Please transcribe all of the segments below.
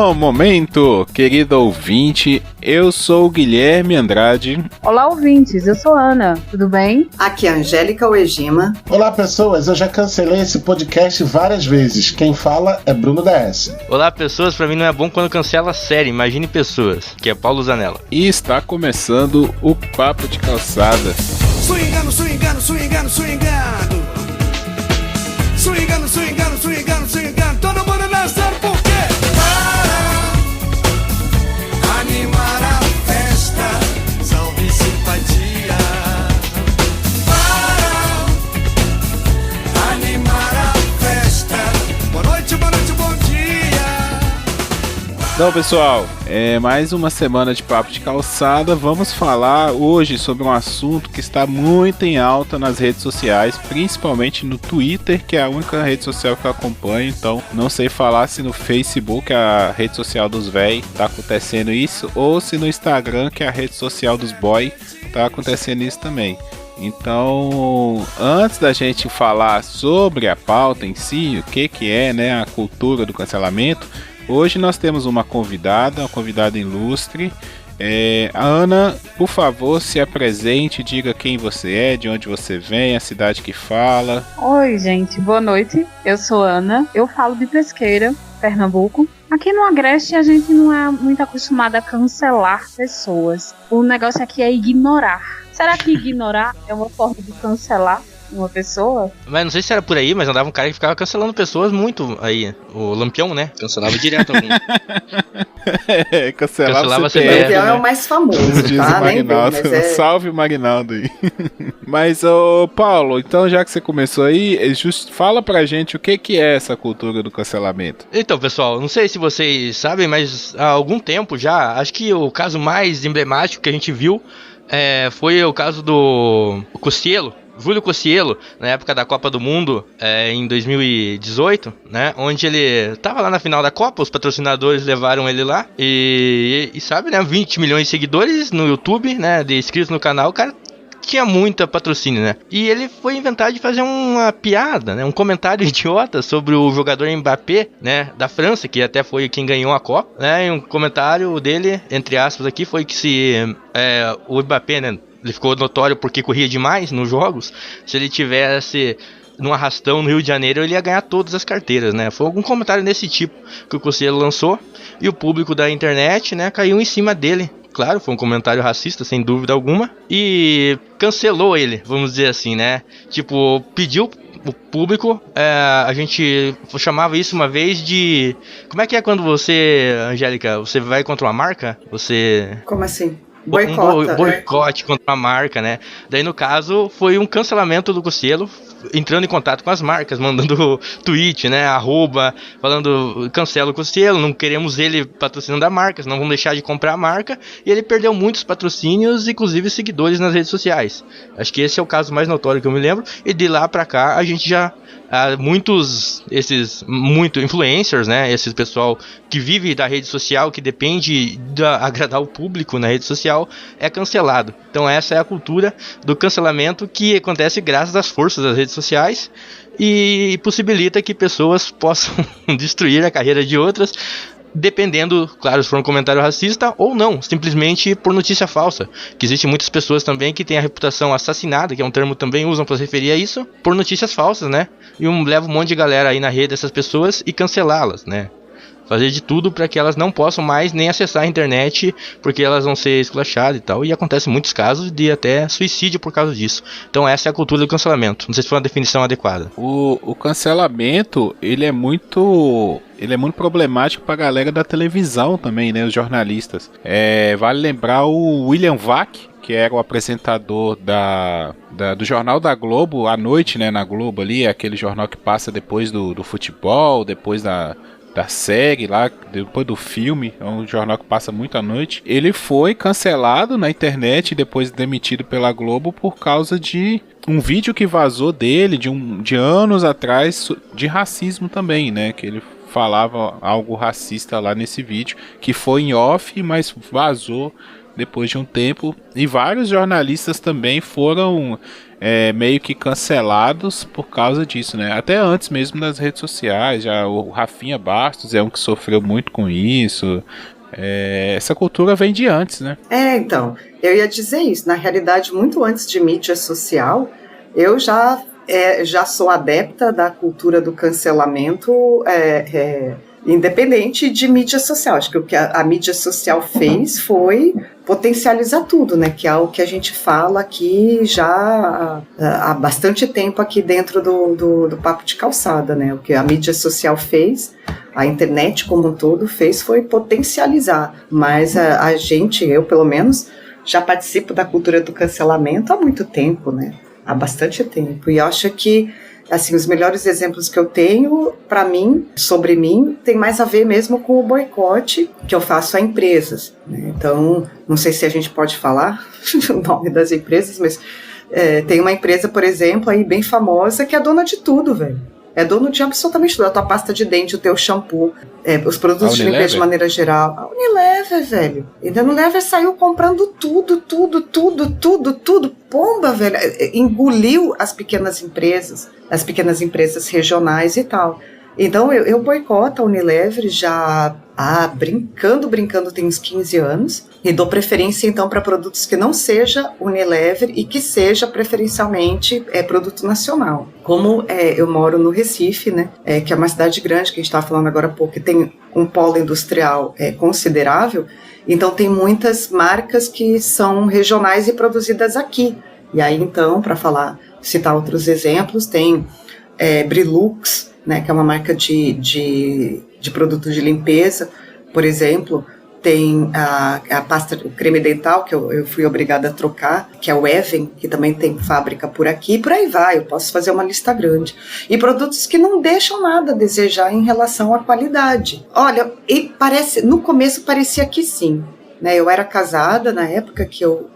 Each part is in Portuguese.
Bom momento, querido ouvinte. Eu sou o Guilherme Andrade. Olá, ouvintes. Eu sou Ana. Tudo bem? Aqui é a Angélica Uegima. Olá, pessoas. Eu já cancelei esse podcast várias vezes. Quem fala é Bruno DS. Olá, pessoas. Pra mim não é bom quando cancela a série. Imagine pessoas. Que é Paulo Zanella. E está começando o Papo de Calçada. Swingando, swingando, swingando, swingando. Swingando, swingando, swingando, swingando. Todo mundo dançando por quê? Para animar a festa. Salve simpatia. Para animar a festa. Boa noite, bom dia. Então, pessoal, mais uma semana de Papo de Calçada. Vamos falar hoje sobre um assunto que está muito em alta nas redes sociais, principalmente no Twitter, que é a única rede social que eu acompanho. Então, não sei falar se no Facebook, a rede social dos véi, tá acontecendo isso, ou se no Instagram, que é a rede social dos boy, tá acontecendo isso também. Então, antes da gente falar sobre a pauta em si, o que é, né, a cultura do cancelamento, hoje nós temos uma convidada ilustre. A Ana, por favor, se apresente, diga quem você é, de onde você vem, a cidade que fala. Oi, gente. Boa noite. Eu sou Ana. Eu falo de Pesqueira, Pernambuco. Aqui no Agreste a gente não é muito acostumado a cancelar pessoas. O negócio aqui é ignorar. Será que ignorar é uma forma de cancelar uma pessoa? Mas não sei se era por aí, mas andava um cara que ficava cancelando pessoas muito aí. O Lampião, né? Cancelava direto alguém. Cancelava O CPF, Lampião né? é o mais famoso, Diz tá? o Magnaldo. Salve o Magnaldo aí. Mas, Paulo, então já que você começou aí, fala pra gente o que é essa cultura do cancelamento. Então, pessoal, não sei se vocês sabem, mas há algum tempo já, acho que o caso mais emblemático que a gente viu foi o caso do Cossielo, Júlio Cossielo, na época da Copa do Mundo, em 2018, né, onde ele tava lá na final da Copa, os patrocinadores levaram ele lá, e sabe, né, 20 milhões de seguidores no YouTube, né, de inscritos no canal, o cara tinha muita patrocínio, né, e ele foi inventar de fazer uma piada, né, um comentário idiota sobre o jogador Mbappé, né, da França, que até foi quem ganhou a Copa, né, e um comentário dele, entre aspas aqui, foi que se o Mbappé, né, ele ficou notório porque corria demais nos jogos. Se ele tivesse num arrastão no Rio de Janeiro, ele ia ganhar todas as carteiras, né? Foi algum comentário desse tipo que o Cossielo lançou. E o público da internet, né, caiu em cima dele. Claro, foi um comentário racista, sem dúvida alguma. E cancelou ele, vamos dizer assim, né? Tipo, pediu o público, a gente chamava isso uma vez de... Como é que é quando você, Angélica, você vai contra uma marca? Você... Como assim? Boicote contra uma marca, né? Daí, no caso, foi um cancelamento do Cossielo, entrando em contato com as marcas, mandando tweet, né? Falando, cancela o Cossielo, não queremos ele patrocinando a marca, senão vamos deixar de comprar a marca. E ele perdeu muitos patrocínios, inclusive seguidores nas redes sociais. Acho que esse é o caso mais notório que eu me lembro. E de lá pra cá, a gente já... muitos influencers, né, esses pessoal que vive da rede social, que depende de agradar o público na rede social, é cancelado. Então essa é a cultura do cancelamento que acontece graças às forças das redes sociais e possibilita que pessoas possam destruir a carreira de outras, dependendo, claro, se for um comentário racista ou não, simplesmente por notícia falsa. Que existem muitas pessoas também que têm a reputação assassinada, que é um termo que também usam para se referir a isso, por notícias falsas, né? E leva um monte de galera aí na rede dessas pessoas e cancelá-las, né? Fazer de tudo para que elas não possam mais nem acessar a internet, porque elas vão ser esculachadas e tal. E acontece muitos casos de até suicídio por causa disso. Então essa é a cultura do cancelamento. Não sei se foi uma definição adequada. O cancelamento, ele é muito problemático pra galera da televisão também, né? Os jornalistas. Vale lembrar o William Vac, que era o apresentador do Jornal da Globo, à noite, né? Na Globo ali, aquele jornal que passa depois do futebol, depois da série lá, depois do filme, é um jornal que passa muito à noite. Ele foi cancelado na internet e depois demitido pela Globo por causa de um vídeo que vazou dele de anos atrás, de racismo também, né? Que ele falava algo racista lá nesse vídeo, que foi em off, mas vazou depois de um tempo. E vários jornalistas também foram meio que cancelados por causa disso, né? Até antes mesmo das redes sociais, já o Rafinha Bastos é um que sofreu muito com isso. Essa cultura vem de antes, né? Então, eu ia dizer isso. Na realidade, muito antes de mídia social, eu já sou adepta da cultura do cancelamento, independente de mídia social. Acho que o que a mídia social fez foi potencializar tudo, né? Que é o que a gente fala aqui já há bastante tempo aqui dentro do Papo de Calçada, né? O que a mídia social fez, a internet como um todo fez, foi potencializar. Mas a gente, eu pelo menos, já participo da cultura do cancelamento há muito tempo, né? Há bastante tempo. E eu acho que assim, os melhores exemplos que eu tenho, para mim, sobre mim, tem mais a ver mesmo com o boicote que eu faço a empresas, né? Então, não sei se a gente pode falar o nome das empresas, mas tem uma empresa, por exemplo, aí bem famosa, que é dona de tudo, velho. É dono de absolutamente tudo. A tua pasta de dente, o teu shampoo, os produtos de limpeza de maneira geral. A Unilever, velho. E a Unilever saiu comprando tudo. Pomba, velho. Engoliu as pequenas empresas regionais e tal. Então, eu boicoto a Unilever já brincando, tem uns 15 anos, e dou preferência, então, para produtos que não seja Unilever e que seja, preferencialmente, produto nacional. Como eu moro no Recife, né, que é uma cidade grande, que a gente estava falando agora há pouco, que tem um polo industrial considerável, então tem muitas marcas que são regionais e produzidas aqui. E aí, então, para citar outros exemplos, tem Brilux, né, que é uma marca de produtos de limpeza, por exemplo. Tem a pasta, o creme dental, que eu fui obrigada a trocar, que é o Even, que também tem fábrica por aqui, e por aí vai, eu posso fazer uma lista grande. E produtos que não deixam nada a desejar em relação à qualidade. Olha, no começo parecia que sim, né? Eu era casada na época que eu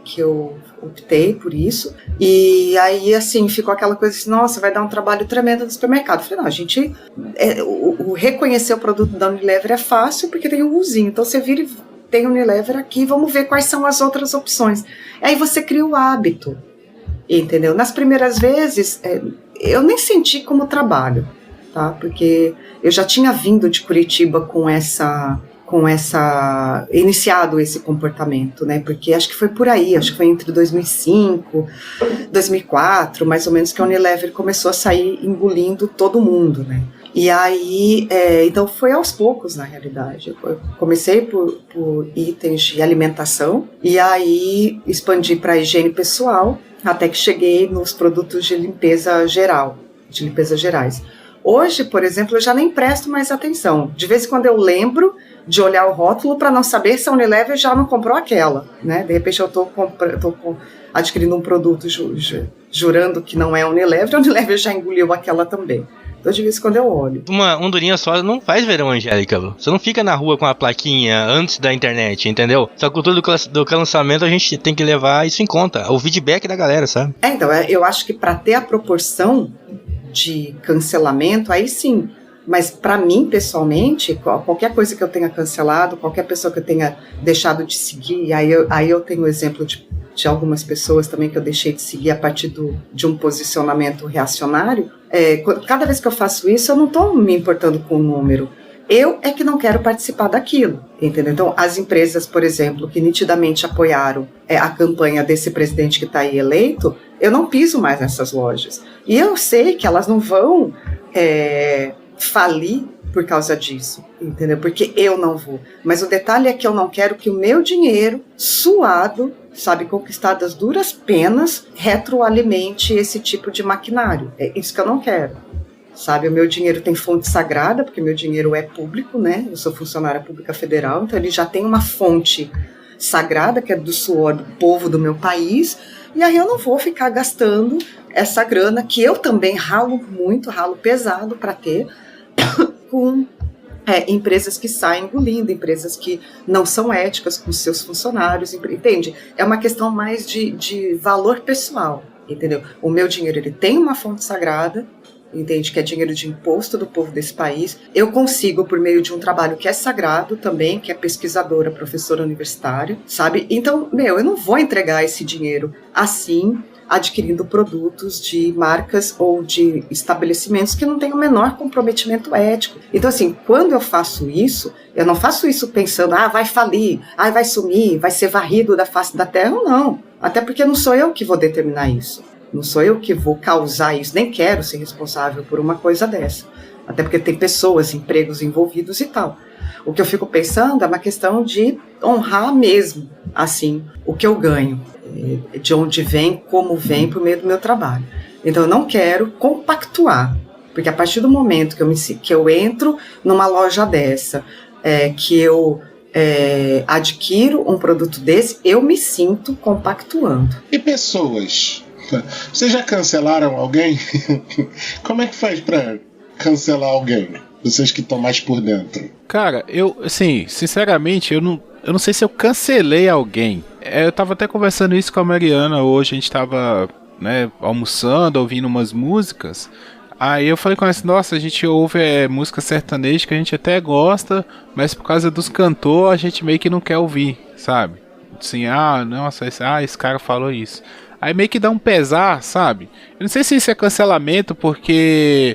optei por isso, e aí, assim, ficou aquela coisa assim, nossa, vai dar um trabalho tremendo no supermercado. Eu falei, não, a gente, reconhecer o produto da Unilever é fácil, porque tem um usinho, então você vira e tem Unilever aqui, vamos ver quais são as outras opções. Aí você cria o hábito, entendeu? Nas primeiras vezes, eu nem senti como trabalho, tá? Porque eu já tinha vindo de Curitiba com iniciado esse comportamento, né? Porque acho que foi por aí, acho que foi entre 2005, 2004, mais ou menos, que a Unilever começou a sair engolindo todo mundo, né? E aí, então foi aos poucos, na realidade. Eu comecei por itens de alimentação, e aí expandi para higiene pessoal, até que cheguei nos produtos de limpeza gerais. Hoje, por exemplo, eu já nem presto mais atenção. De vez em quando eu lembro de olhar o rótulo para não saber se a Unilever já não comprou aquela, né? De repente eu estou adquirindo um produto jurando que não é a Unilever já engoliu aquela também. Então, de vez em quando eu olho. Uma ondurinha só não faz verão, Angélica. Você não fica na rua com a plaquinha antes da internet, entendeu? Essa cultura do cancelamento a gente tem que levar isso em conta. O feedback da galera, sabe? Então, eu acho que para ter a proporção de cancelamento, aí sim. Mas para mim, pessoalmente, qualquer coisa que eu tenha cancelado, qualquer pessoa que eu tenha deixado de seguir, aí eu tenho o exemplo de algumas pessoas também que eu deixei de seguir a partir de um posicionamento reacionário. Cada vez que eu faço isso, eu não estou me importando com o número. Eu é que não quero participar daquilo, entendeu? Então, as empresas, por exemplo, que nitidamente apoiaram a campanha desse presidente que está aí eleito, eu não piso mais nessas lojas. E eu sei que elas não vão falir por causa disso, entendeu? Porque eu não vou. Mas o detalhe é que eu não quero que o meu dinheiro suado, sabe, conquistado às duras penas, retroalimente esse tipo de maquinário. É isso que eu não quero. Sabe, o meu dinheiro tem fonte sagrada, porque meu dinheiro é público, né? Eu sou funcionária pública federal, então ele já tem uma fonte sagrada, que é do suor do povo do meu país, e aí eu não vou ficar gastando essa grana, que eu também ralo pesado para ter, com empresas que saem engolindo, empresas que não são éticas com seus funcionários, entende? É uma questão mais de valor pessoal, entendeu? O meu dinheiro, ele tem uma fonte sagrada, entende? Que é dinheiro de imposto do povo desse país. Eu consigo, por meio de um trabalho que é sagrado também, que é pesquisadora, professora universitária, sabe? Então, eu não vou entregar esse dinheiro assim, adquirindo produtos de marcas ou de estabelecimentos que não têm o menor comprometimento ético. Então, assim, quando eu faço isso, eu não faço isso pensando, vai falir, vai sumir, vai ser varrido da face da terra, não. Até porque não sou eu que vou determinar isso. Não sou eu que vou causar isso, nem quero ser responsável por uma coisa dessa. Até porque tem pessoas, empregos envolvidos e tal. O que eu fico pensando é uma questão de honrar mesmo, assim, o que eu ganho, de onde vem, como vem, por meio do meu trabalho. Então eu não quero compactuar, porque a partir do momento que eu entro numa loja dessa, que eu adquiro um produto desse, eu me sinto compactuando. E pessoas? Vocês já cancelaram alguém? Como é que faz pra cancelar alguém? Vocês que estão mais por dentro. Cara, eu, assim, sinceramente, eu não sei se eu cancelei alguém. Eu tava até conversando isso com a Mariana hoje, a gente tava, né, almoçando, ouvindo umas músicas. Aí eu falei com ela assim, nossa, a gente ouve música sertaneja que a gente até gosta, mas por causa dos cantores a gente meio que não quer ouvir, sabe? Assim, nossa, esse cara falou isso. Aí meio que dá um pesar, sabe? Eu não sei se isso é cancelamento, porque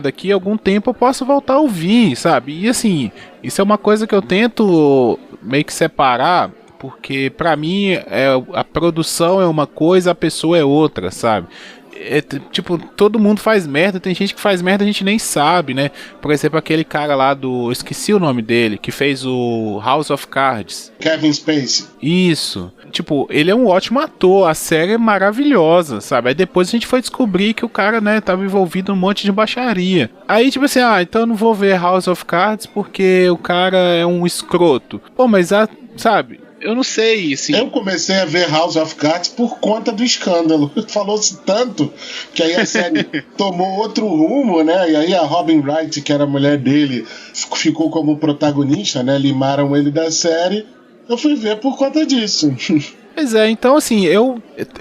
daqui a algum tempo eu posso voltar a ouvir, sabe? E assim, isso é uma coisa que eu tento meio que separar, porque pra mim a produção é uma coisa, a pessoa é outra, sabe? Tipo, todo mundo faz merda, tem gente que faz merda a gente nem sabe, né? Por exemplo, aquele cara lá eu esqueci o nome dele, que fez o House of Cards. Kevin Spacey. Isso. Tipo, ele é um ótimo ator, a série é maravilhosa, sabe? Aí depois a gente foi descobrir que o cara, né, tava envolvido num monte de baixaria. Aí, tipo assim, então eu não vou ver House of Cards porque o cara é um escroto. Pô, mas sabe? Eu não sei, assim. Eu comecei a ver House of Cards por conta do escândalo. Falou-se tanto que aí a série tomou outro rumo, né? E aí a Robin Wright, que era a mulher dele, ficou como protagonista, né? Limaram ele da série. Eu fui ver por conta disso. Pois é, então assim,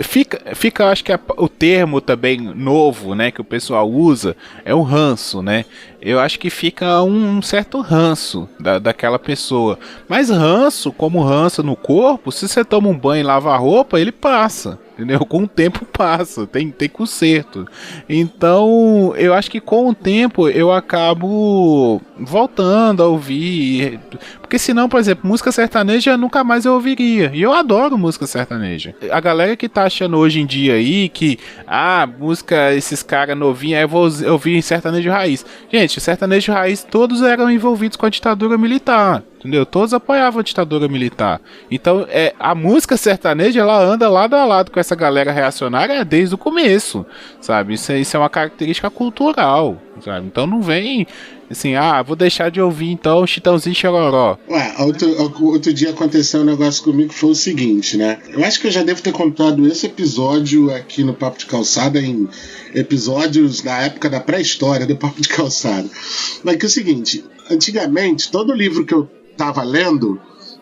fica acho que o termo também novo, né, que o pessoal usa, é o ranço, né? Eu acho que fica um certo ranço daquela pessoa. Mas ranço, como ranço no corpo, se você toma um banho e lava a roupa, ele passa. Entendeu? Com o tempo passa, tem conserto. Então, eu acho que com o tempo eu acabo voltando a ouvir. Porque senão, por exemplo, música sertaneja nunca mais eu ouviria. E eu adoro música sertaneja. A galera que tá achando hoje em dia aí que, música, esses caras novinhos, eu vou ouvir sertanejo raiz. Gente, sertanejo raiz, todos eram envolvidos com a ditadura militar. Entendeu? Todos apoiavam a ditadura militar. Então, a música sertaneja, ela anda lado a lado com essa galera reacionária desde o começo, sabe? Isso é uma característica cultural, sabe? Então não vem assim, vou deixar de ouvir então Chitãozinho e Chororó. Outro dia aconteceu um negócio comigo que foi o seguinte, né? Eu acho que eu já devo ter contado esse episódio aqui no Papo de Calçada em episódios na época da pré-história do Papo de Calçada. Mas que é o seguinte, antigamente, todo livro que eu tava lendo,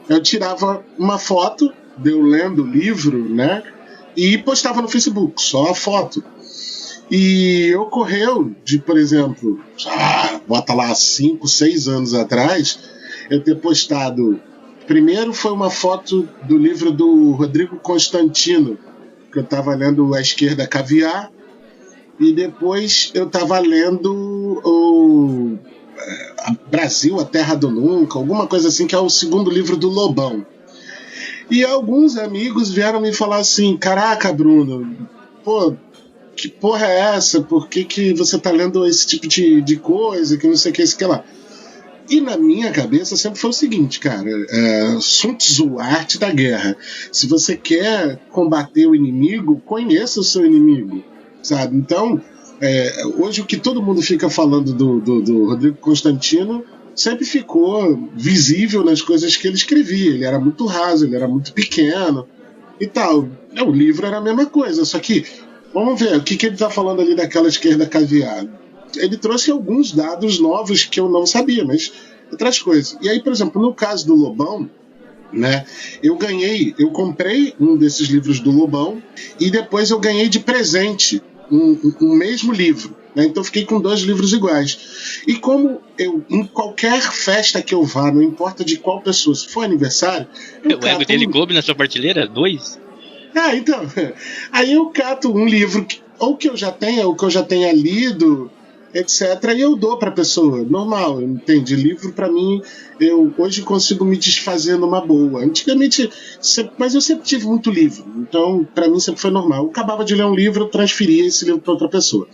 eu tirava uma foto de eu lendo o livro, né? E postava no Facebook, só a foto. E ocorreu de, por exemplo, bota lá 5, 6 anos atrás, eu ter postado. Primeiro foi uma foto do livro do Rodrigo Constantino, que eu tava lendo A Esquerda Caviar, e depois eu tava lendo o Brasil, a Terra do Nunca, alguma coisa assim, que é o segundo livro do Lobão. E alguns amigos vieram me falar assim, caraca, Bruno, pô, que porra é essa? Por que você tá lendo esse tipo de coisa, que não sei o que, isso que lá. E na minha cabeça sempre foi o seguinte, cara, Sun Tzu, a arte da guerra. Se você quer combater o inimigo, conheça o seu inimigo, sabe? Então, hoje o que todo mundo fica falando do Rodrigo Constantino sempre ficou visível nas coisas que ele escrevia. Ele era muito raso, ele era muito pequeno e tal. O livro era a mesma coisa, só que vamos ver, o que ele está falando ali daquela esquerda caviar? Ele trouxe alguns dados novos que eu não sabia, mas outras coisas. E aí, por exemplo, no caso do Lobão, né, eu comprei um desses livros do Lobão e depois eu ganhei de presente um mesmo livro, né? Então eu fiquei com 2 livros iguais. E como em qualquer festa que eu vá, não importa de qual pessoa, se for aniversário, O ego dele coube na sua prateleira? 2? Então, aí eu cato um livro ou que eu já tenha lido, etc, e eu dou pra pessoa, normal, entende? Livro pra mim, eu hoje consigo me desfazer numa boa. Antigamente, mas eu sempre tive muito livro, então pra mim sempre foi normal. Eu acabava de ler um livro, eu transferia esse livro pra outra pessoa.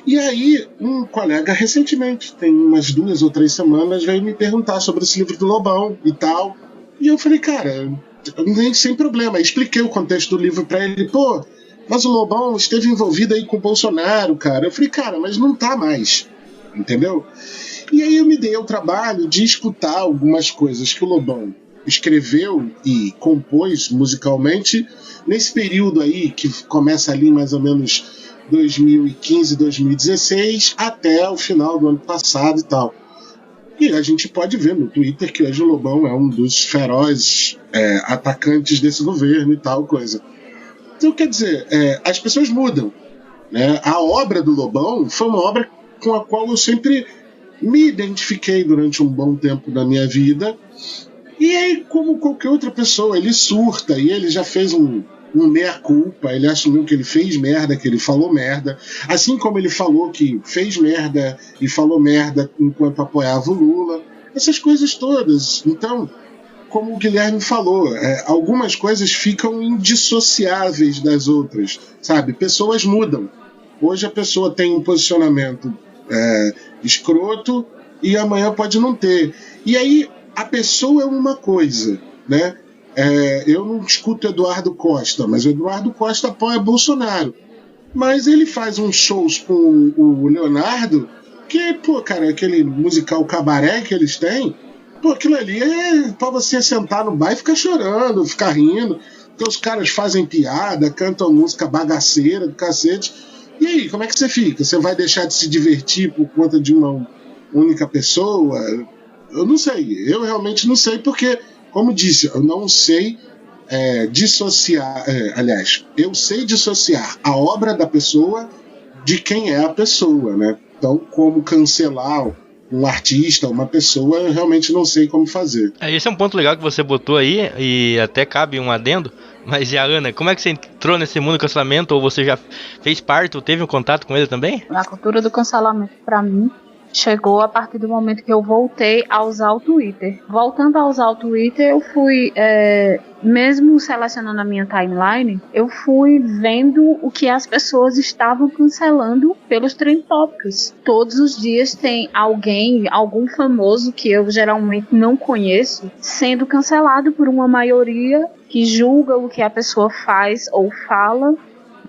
E aí, um colega recentemente, tem umas 2 ou 3 semanas, veio me perguntar sobre esse livro do Lobão e tal, e eu falei, cara, nem sem problema. Expliquei o contexto do livro pra ele. Pô, mas o Lobão esteve envolvido aí com o Bolsonaro, cara. Eu falei, cara, mas não tá mais. Entendeu? E aí eu me dei ao trabalho de escutar algumas coisas que o Lobão escreveu e compôs musicalmente nesse período aí, que começa ali mais ou menos 2015, 2016, até o final do ano passado e tal. E a gente pode ver no Twitter que hoje o Lobão é um dos ferozes atacantes desse governo e tal coisa. Então, quer dizer, as pessoas mudam, né? A obra do Lobão foi uma obra com a qual eu sempre me identifiquei durante um bom tempo da minha vida. E aí, como qualquer outra pessoa, ele surta e ele já fez um meia-culpa, ele assumiu que ele fez merda, que ele falou merda, assim como ele falou que fez merda e falou merda enquanto apoiava o Lula, essas coisas todas. Então, como o Guilherme falou, algumas coisas ficam indissociáveis das outras, sabe? Pessoas mudam. Hoje a pessoa tem um posicionamento escroto e amanhã pode não ter. E aí a pessoa é uma coisa, né? Eu não escuto Eduardo Costa, mas o Eduardo Costa apoia Bolsonaro. Mas ele faz uns shows com o Leonardo, que, pô, cara, aquele musical cabaré que eles têm, pô, aquilo ali é pra você sentar no bar e ficar chorando, ficar rindo. Então os caras fazem piada, cantam música bagaceira do cacete. E aí, como é que você fica? Você vai deixar de se divertir por conta de uma única pessoa? Eu não sei, eu realmente não sei, porque, como disse, eu não sei dissociar, aliás, eu sei dissociar a obra da pessoa de quem é a pessoa, né? Então, como cancelar um artista, uma pessoa, eu realmente não sei como fazer. Esse é um ponto legal que você botou aí, e até cabe um adendo, mas e a Ana, como é que você entrou nesse mundo do cancelamento, ou você já fez parte, ou teve um contato com ele também? A cultura do cancelamento, pra mim, chegou a partir do momento que eu voltei a usar o Twitter. Voltando a usar o Twitter, eu fui, mesmo selecionando a minha timeline, eu fui vendo o que as pessoas estavam cancelando pelos trend topics. Todos os dias tem algum famoso que eu geralmente não conheço, sendo cancelado por uma maioria que julga o que a pessoa faz ou fala,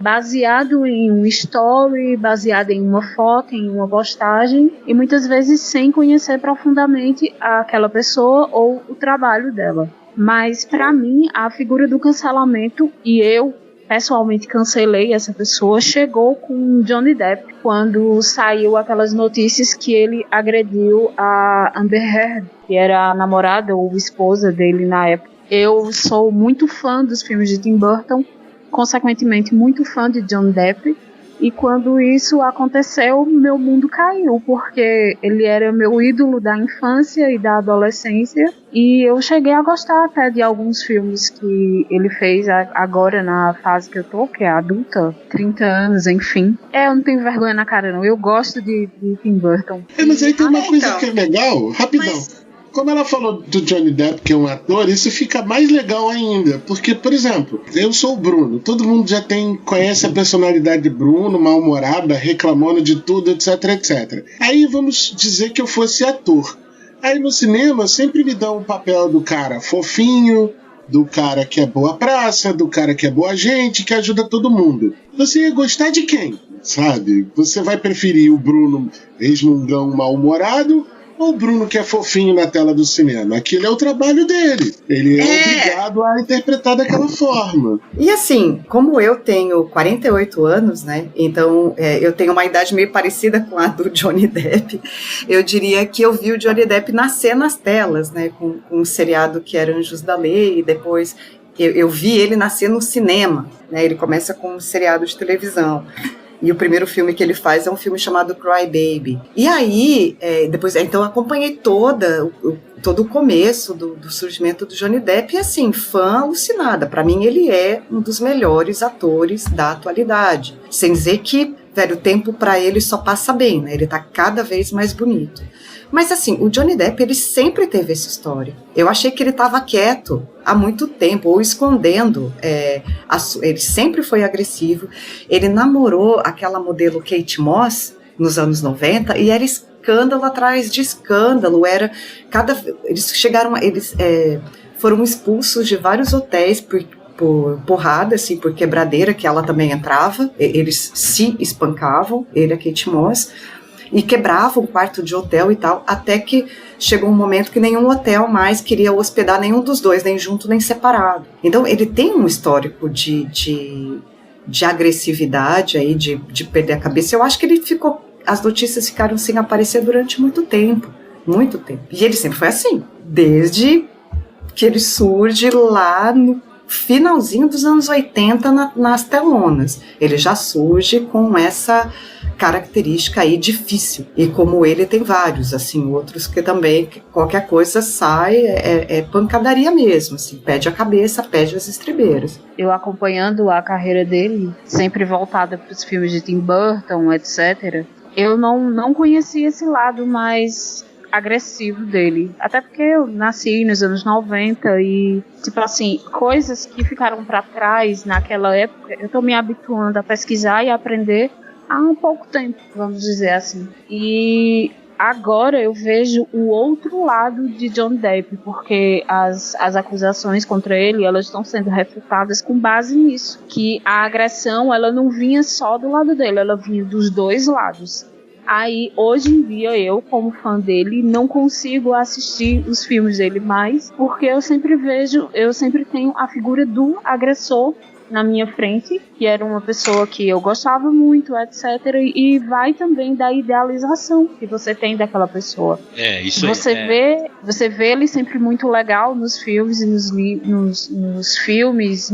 baseado em um story, baseado em uma foto, em uma postagem, e muitas vezes sem conhecer profundamente aquela pessoa ou o trabalho dela. Mas para mim, a figura do cancelamento, e eu pessoalmente cancelei essa pessoa, chegou com Johnny Depp, quando saiu aquelas notícias que ele agrediu a Amber Heard, que era a namorada ou esposa dele na época. Eu sou muito fã dos filmes de Tim Burton, consequentemente muito fã de Johnny Depp, e quando isso aconteceu, meu mundo caiu, porque ele era meu ídolo da infância e da adolescência, e eu cheguei a gostar até de alguns filmes que ele fez agora na fase que eu tô, que é adulta, 30 anos, enfim. Eu não tenho vergonha na cara não, eu gosto de Tim Burton. Mas aí tem uma coisa que é legal, rapidão. Como ela falou do Johnny Depp, que é um ator, isso fica mais legal ainda. Porque, por exemplo, eu sou o Bruno. Todo mundo já conhece a personalidade de Bruno, mal-humorada, reclamando de tudo, etc, etc. Aí vamos dizer que eu fosse ator. Aí no cinema sempre me dão o papel do cara fofinho, do cara que é boa praça, do cara que é boa gente, que ajuda todo mundo. Você ia gostar de quem, sabe? Você vai preferir o Bruno resmungão mal-humorado, ou o Bruno que é fofinho na tela do cinema? Aquilo é o trabalho dele. Ele é obrigado a interpretar daquela forma. E assim, como eu tenho 48 anos, né? Então eu tenho uma idade meio parecida com a do Johnny Depp. Eu diria que eu vi o Johnny Depp nascer nas telas, né? Com um seriado que era Anjos da Lei, e depois eu vi ele nascer no cinema, né? Ele começa com um seriado de televisão. E o primeiro filme que ele faz é um filme chamado Cry Baby. E aí, depois, então eu acompanhei todo o começo do surgimento do Johnny Depp e assim, fã alucinada. Pra mim ele é um dos melhores atores da atualidade. Sem dizer que, velho, o tempo pra ele só passa bem, né? Ele tá cada vez mais bonito. Mas assim, o Johnny Depp, ele sempre teve essa história. Eu achei que ele estava quieto há muito tempo, ou escondendo. Ele sempre foi agressivo. Ele namorou aquela modelo Kate Moss nos anos 90 e era escândalo atrás de escândalo. Eles foram expulsos de vários hotéis por porrada, assim, por quebradeira, que ela também entrava. Eles se espancavam, ele e a Kate Moss, e quebrava um quarto de hotel e tal, até que chegou um momento que nenhum hotel mais queria hospedar nenhum dos dois, nem junto nem separado. Então ele tem um histórico de agressividade aí, de perder a cabeça. Eu acho que as notícias ficaram sem aparecer durante muito tempo. E ele sempre foi assim, desde que ele surge lá no finalzinho dos anos 80 nas telonas. Ele já surge com essa característica aí difícil. E como ele tem vários, assim, outros que também, qualquer coisa sai, pancadaria mesmo, assim, pede a cabeça, pede as estribeiras. Eu acompanhando a carreira dele, sempre voltada para os filmes de Tim Burton, etc., eu não conhecia esse lado mais agressivo dele, até porque eu nasci nos anos 90 e, tipo assim, coisas que ficaram para trás naquela época, eu tô me habituando a pesquisar e aprender há um pouco tempo, vamos dizer assim. E agora eu vejo o outro lado de Johnny Depp, porque as acusações contra ele, elas estão sendo refutadas com base nisso, que a agressão, ela não vinha só do lado dele, ela vinha dos dois lados. Aí, hoje em dia, eu, como fã dele, não consigo assistir os filmes dele mais, porque eu sempre tenho a figura do agressor na minha frente, que era uma pessoa que eu gostava muito, etc. E vai também da idealização que você tem daquela pessoa. Isso você vê ele sempre muito legal nos filmes e nos filmes,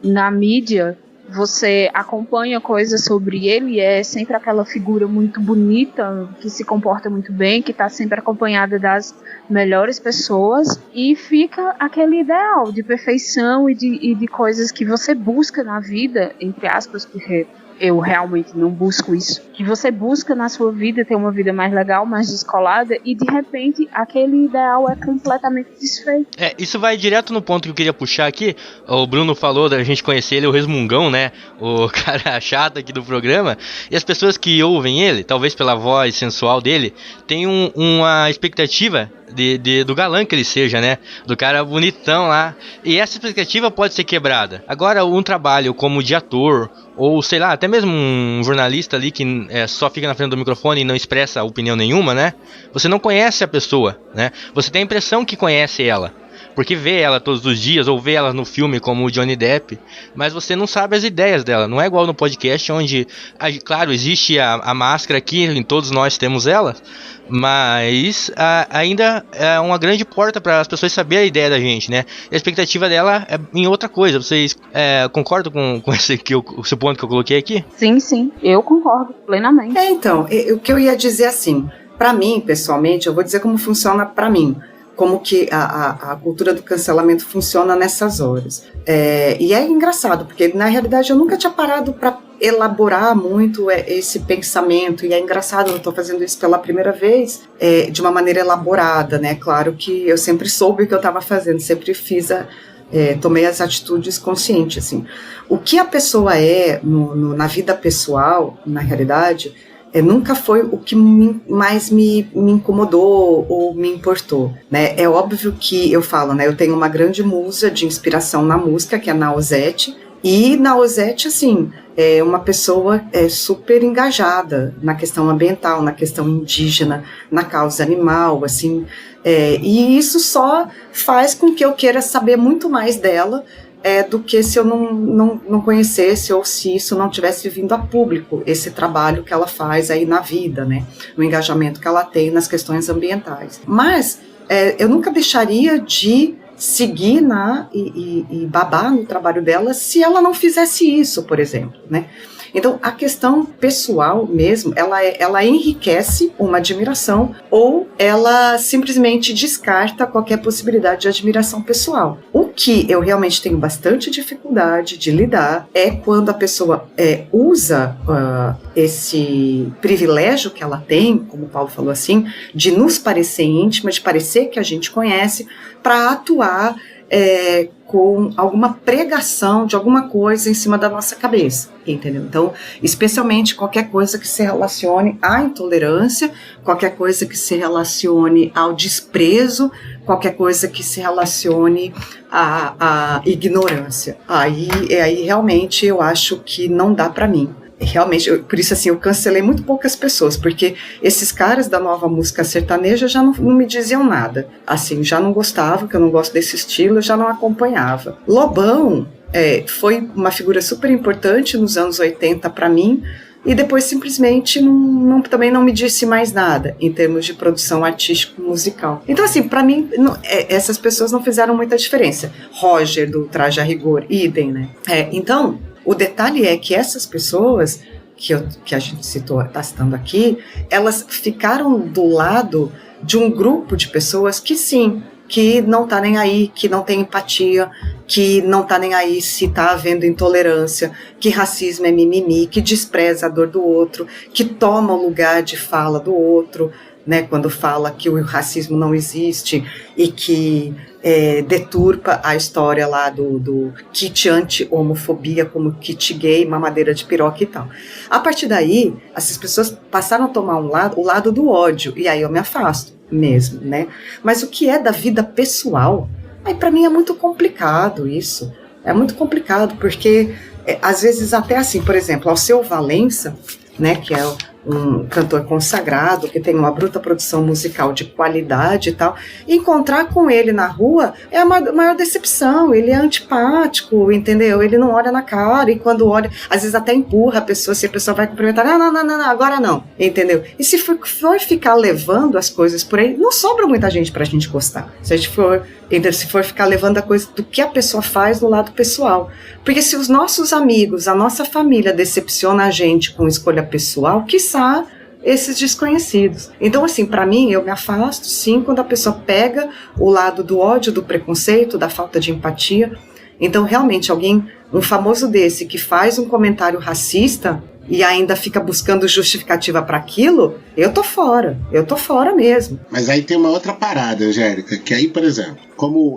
na mídia. Você acompanha coisas sobre ele, é sempre aquela figura muito bonita, que se comporta muito bem, que está sempre acompanhada das melhores pessoas, e fica aquele ideal de perfeição e de coisas que você busca na vida, entre aspas, porque eu realmente não busco isso, que você busca na sua vida ter uma vida mais legal, mais descolada, e de repente aquele ideal é completamente desfeito. Isso vai direto no ponto que eu queria puxar aqui. O Bruno falou da gente conhecer ele, o resmungão, né, o cara chato aqui do programa, e as pessoas que ouvem ele, talvez pela voz sensual dele, tem uma expectativa do galã que ele seja, né? Do cara bonitão lá. E essa expectativa pode ser quebrada. Agora, um trabalho como de ator, ou sei lá, até mesmo um jornalista ali que só fica na frente do microfone e não expressa opinião nenhuma, né? Você não conhece a pessoa, né? Você tem a impressão que conhece ela, porque vê ela todos os dias, ou vê ela no filme como o Johnny Depp, mas você não sabe as ideias dela. Não é igual no podcast, onde, claro, existe a máscara aqui, em todos nós temos ela, mas ainda é uma grande porta para as pessoas saberem a ideia da gente, né? E a expectativa dela é em outra coisa. Vocês concordam com esse ponto que eu coloquei aqui? Sim, eu concordo plenamente. Então, o que eu ia dizer assim, para mim, pessoalmente, eu vou dizer como funciona para mim, como que a cultura do cancelamento funciona nessas horas. E é engraçado, porque na realidade eu nunca tinha parado para elaborar muito esse pensamento, e é engraçado, eu estou fazendo isso pela primeira vez, de uma maneira elaborada, né? Claro que eu sempre soube o que eu estava fazendo, sempre tomei as atitudes conscientes, assim. O que a pessoa na vida pessoal, na realidade, nunca foi o que mais me incomodou ou me importou, né? É óbvio que eu falo, né? Eu tenho uma grande musa de inspiração na música, que é a Nausete, e Nausete, assim, é uma pessoa super engajada na questão ambiental, na questão indígena, na causa animal, assim, e isso só faz com que eu queira saber muito mais dela, do que se eu não conhecesse, ou se isso não tivesse vindo a público, esse trabalho que ela faz aí na vida, né, no engajamento que ela tem nas questões ambientais. Mas eu nunca deixaria de seguir e babar no trabalho dela se ela não fizesse isso, por exemplo, né? Então, a questão pessoal mesmo, ela enriquece uma admiração ou ela simplesmente descarta qualquer possibilidade de admiração pessoal. O que eu realmente tenho bastante dificuldade de lidar é quando a pessoa usa esse privilégio que ela tem, como o Paulo falou assim, de nos parecer íntima, de parecer que a gente conhece, para atuar com alguma pregação de alguma coisa em cima da nossa cabeça, entendeu? Então, especialmente qualquer coisa que se relacione à intolerância, qualquer coisa que se relacione ao desprezo, qualquer coisa que se relacione à ignorância. Aí realmente eu acho que não dá para mim. Realmente, por isso assim, eu cancelei muito poucas pessoas, porque esses caras da nova música sertaneja já não me diziam nada. Assim, já não gostavam, que eu não gosto desse estilo, eu já não acompanhava. Lobão foi uma figura super importante nos anos 80 para mim, e depois simplesmente também não me disse mais nada em termos de produção artístico-musical. Então assim, para mim, essas pessoas não fizeram muita diferença. Roger, do Traje a Rigor, idem, né? Então, o detalhe é que essas pessoas que a gente está citando aqui, elas ficaram do lado de um grupo de pessoas que sim, que não tá nem aí, que não tem empatia, que não tá nem aí se tá havendo intolerância, que racismo é mimimi, que despreza a dor do outro, que toma o lugar de fala do outro, né, quando fala que o racismo não existe e que deturpa a história lá do kit anti-homofobia como kit gay, mamadeira de piroca e tal. A partir daí, essas pessoas passaram a tomar o lado do ódio, e aí eu me afasto mesmo, né? Mas o que é da vida pessoal, aí para mim é muito complicado isso. É muito complicado, porque às vezes até assim, por exemplo, Alceu Valença, né, que é um cantor consagrado, que tem uma bruta produção musical de qualidade e tal, encontrar com ele na rua é a maior decepção. Ele é antipático, entendeu? Ele não olha na cara, e quando olha, às vezes até empurra a pessoa, se a pessoa vai cumprimentar, não, agora não, entendeu? E se for ficar levando as coisas por aí, não sobra muita gente pra gente gostar. Se a gente for ficar levando a coisa do que a pessoa faz no lado pessoal. Porque se os nossos amigos, a nossa família decepciona a gente com escolha pessoal, quiçá esses desconhecidos. Então, assim, para mim, eu me afasto, sim, quando a pessoa pega o lado do ódio, do preconceito, da falta de empatia. Então, realmente, um famoso desse que faz um comentário racista e ainda fica buscando justificativa para aquilo, eu tô fora mesmo. Mas aí tem uma outra parada, Angélica, que aí, por exemplo,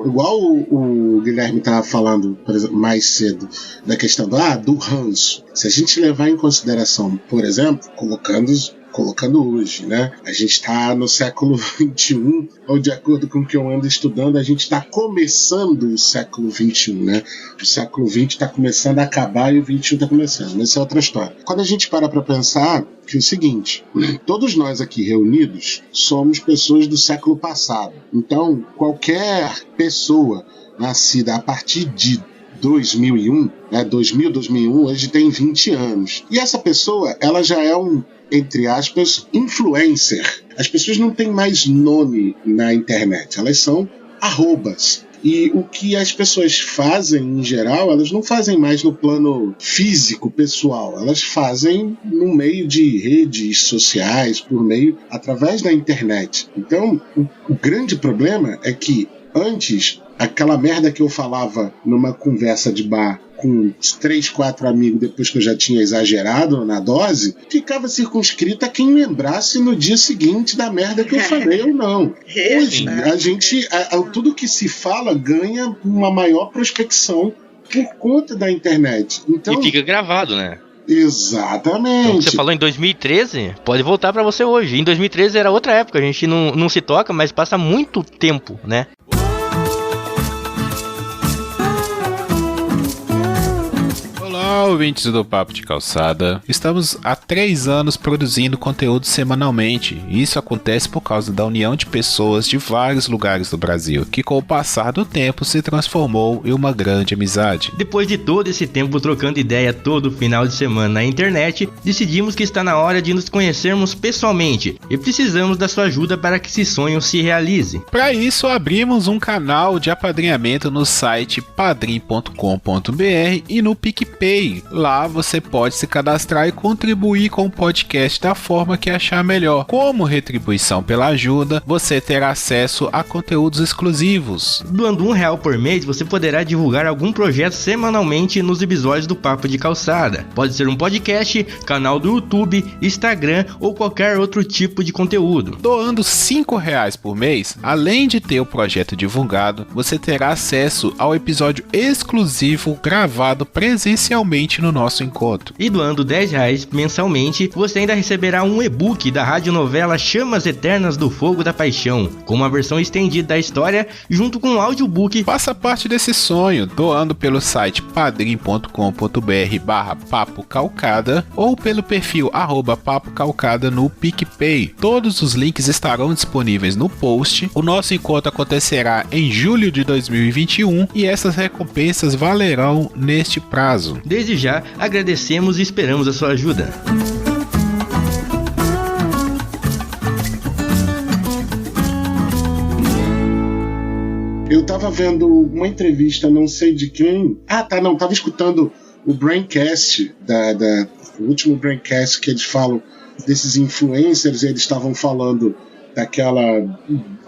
igual o Guilherme estava falando, por exemplo, mais cedo, da questão do ranço. Se a gente levar em consideração, por exemplo, colocando hoje, né? A gente está no século XXI, ou de acordo com o que eu ando estudando, a gente está começando o século XXI, né? O século XX está começando a acabar e o XXI está começando. Essa é outra história. Quando a gente para pensar que é o seguinte, todos nós aqui reunidos somos pessoas do século passado. Então, qualquer pessoa nascida a partir de 2001, né, 2001, hoje tem 20 anos. E essa pessoa, ela já é entre aspas, influencer. As pessoas não têm mais nome na internet, elas são arrobas. E o que as pessoas fazem, em geral, elas não fazem mais no plano físico, pessoal. Elas fazem no meio de redes sociais, através da internet. Então, o grande problema é que antes, aquela merda que eu falava numa conversa de bar com 3, 4 amigos, depois que eu já tinha exagerado na dose, ficava circunscrita a quem lembrasse no dia seguinte da merda que eu falei ou não. Hoje, a gente, tudo que se fala ganha uma maior prospecção por conta da internet. Então, e fica gravado, né? Exatamente. Então, você falou em 2013, pode voltar pra você hoje. Em 2013 era outra época, a gente não se toca, mas passa muito tempo, né? Olá, ouvintes do Papo de Calçada. Estamos há 3 anos produzindo conteúdo semanalmente. Isso acontece por causa da união de pessoas de vários lugares do Brasil, que com o passar do tempo se transformou em uma grande amizade. Depois de todo esse tempo trocando ideia todo final de semana na internet, decidimos que está na hora de nos conhecermos pessoalmente e precisamos da sua ajuda para que esse sonho se realize. Para isso, abrimos um canal de apadrinhamento no site padrim.com.br e no PicPay. Lá você pode se cadastrar e contribuir com o podcast da forma que achar melhor. Como retribuição pela ajuda, você terá acesso a conteúdos exclusivos. Doando R$1 por mês, você poderá divulgar algum projeto semanalmente nos episódios do Papo de Calçada. Pode ser um podcast, canal do YouTube, Instagram ou qualquer outro tipo de conteúdo. Doando R$5 por mês, além de ter o projeto divulgado, você terá acesso ao episódio exclusivo gravado presencialmente no nosso encontro. E doando R$10 mensalmente, você ainda receberá um e-book da radionovela Chamas Eternas do Fogo da Paixão, com uma versão estendida da história, junto com um audiobook. Faça parte desse sonho, doando pelo site padrim.com.br/papocalcada ou pelo perfil @papocalcada no PicPay. Todos os links estarão disponíveis no post. O nosso encontro acontecerá em julho de 2021 e essas recompensas valerão neste prazo. Desde já, agradecemos e esperamos a sua ajuda. Eu tava vendo uma entrevista, não sei de quem. Tava escutando o Braincast, o último Braincast que eles falam desses influencers, eles estavam falando daquela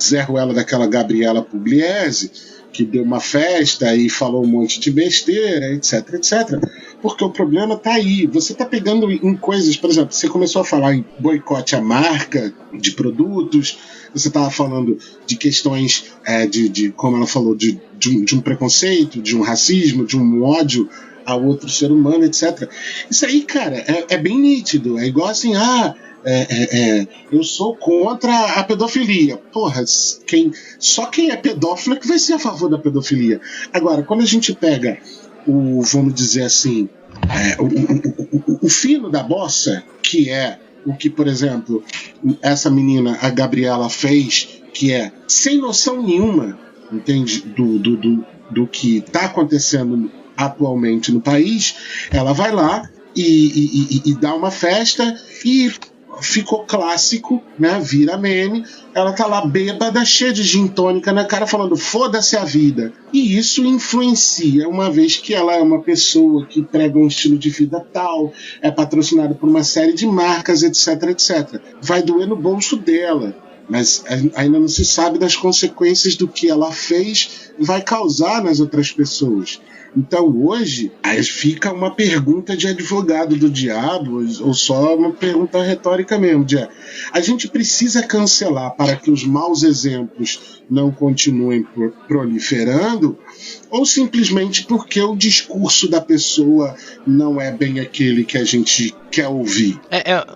Zé Ruela, daquela Gabriela Pugliese, que deu uma festa e falou um monte de besteira, etc, etc. Porque o problema tá aí. Você tá pegando em coisas, por exemplo, você começou a falar em boicote à marca de produtos, você tava falando de questões de como ela falou, de um preconceito, de um racismo, de um ódio a outro ser humano, etc. Isso aí, cara, é bem nítido. É igual assim, eu sou contra a pedofilia. Porra, só quem é pedófilo é que vai ser a favor da pedofilia. Agora, quando a gente pega vamos dizer assim, o fino da bossa, que é o que, por exemplo, essa menina, a Gabriela, fez, que é sem noção nenhuma, entende, do que está acontecendo atualmente no país, ela vai lá e dá uma festa e ficou clássico, né? Vira meme. Ela tá lá bêbada, cheia de gin tônica na cara, falando foda-se a vida. E isso influencia, uma vez que ela é uma pessoa que prega um estilo de vida tal, é patrocinada por uma série de marcas, etc, etc. Vai doer no bolso dela, mas ainda não se sabe das consequências do que ela fez vai causar nas outras pessoas. Então hoje aí fica uma pergunta de advogado do diabo, ou só uma pergunta retórica mesmo, a gente precisa cancelar para que os maus exemplos não continuem proliferando, ou simplesmente porque o discurso da pessoa não é bem aquele que a gente quer ouvir?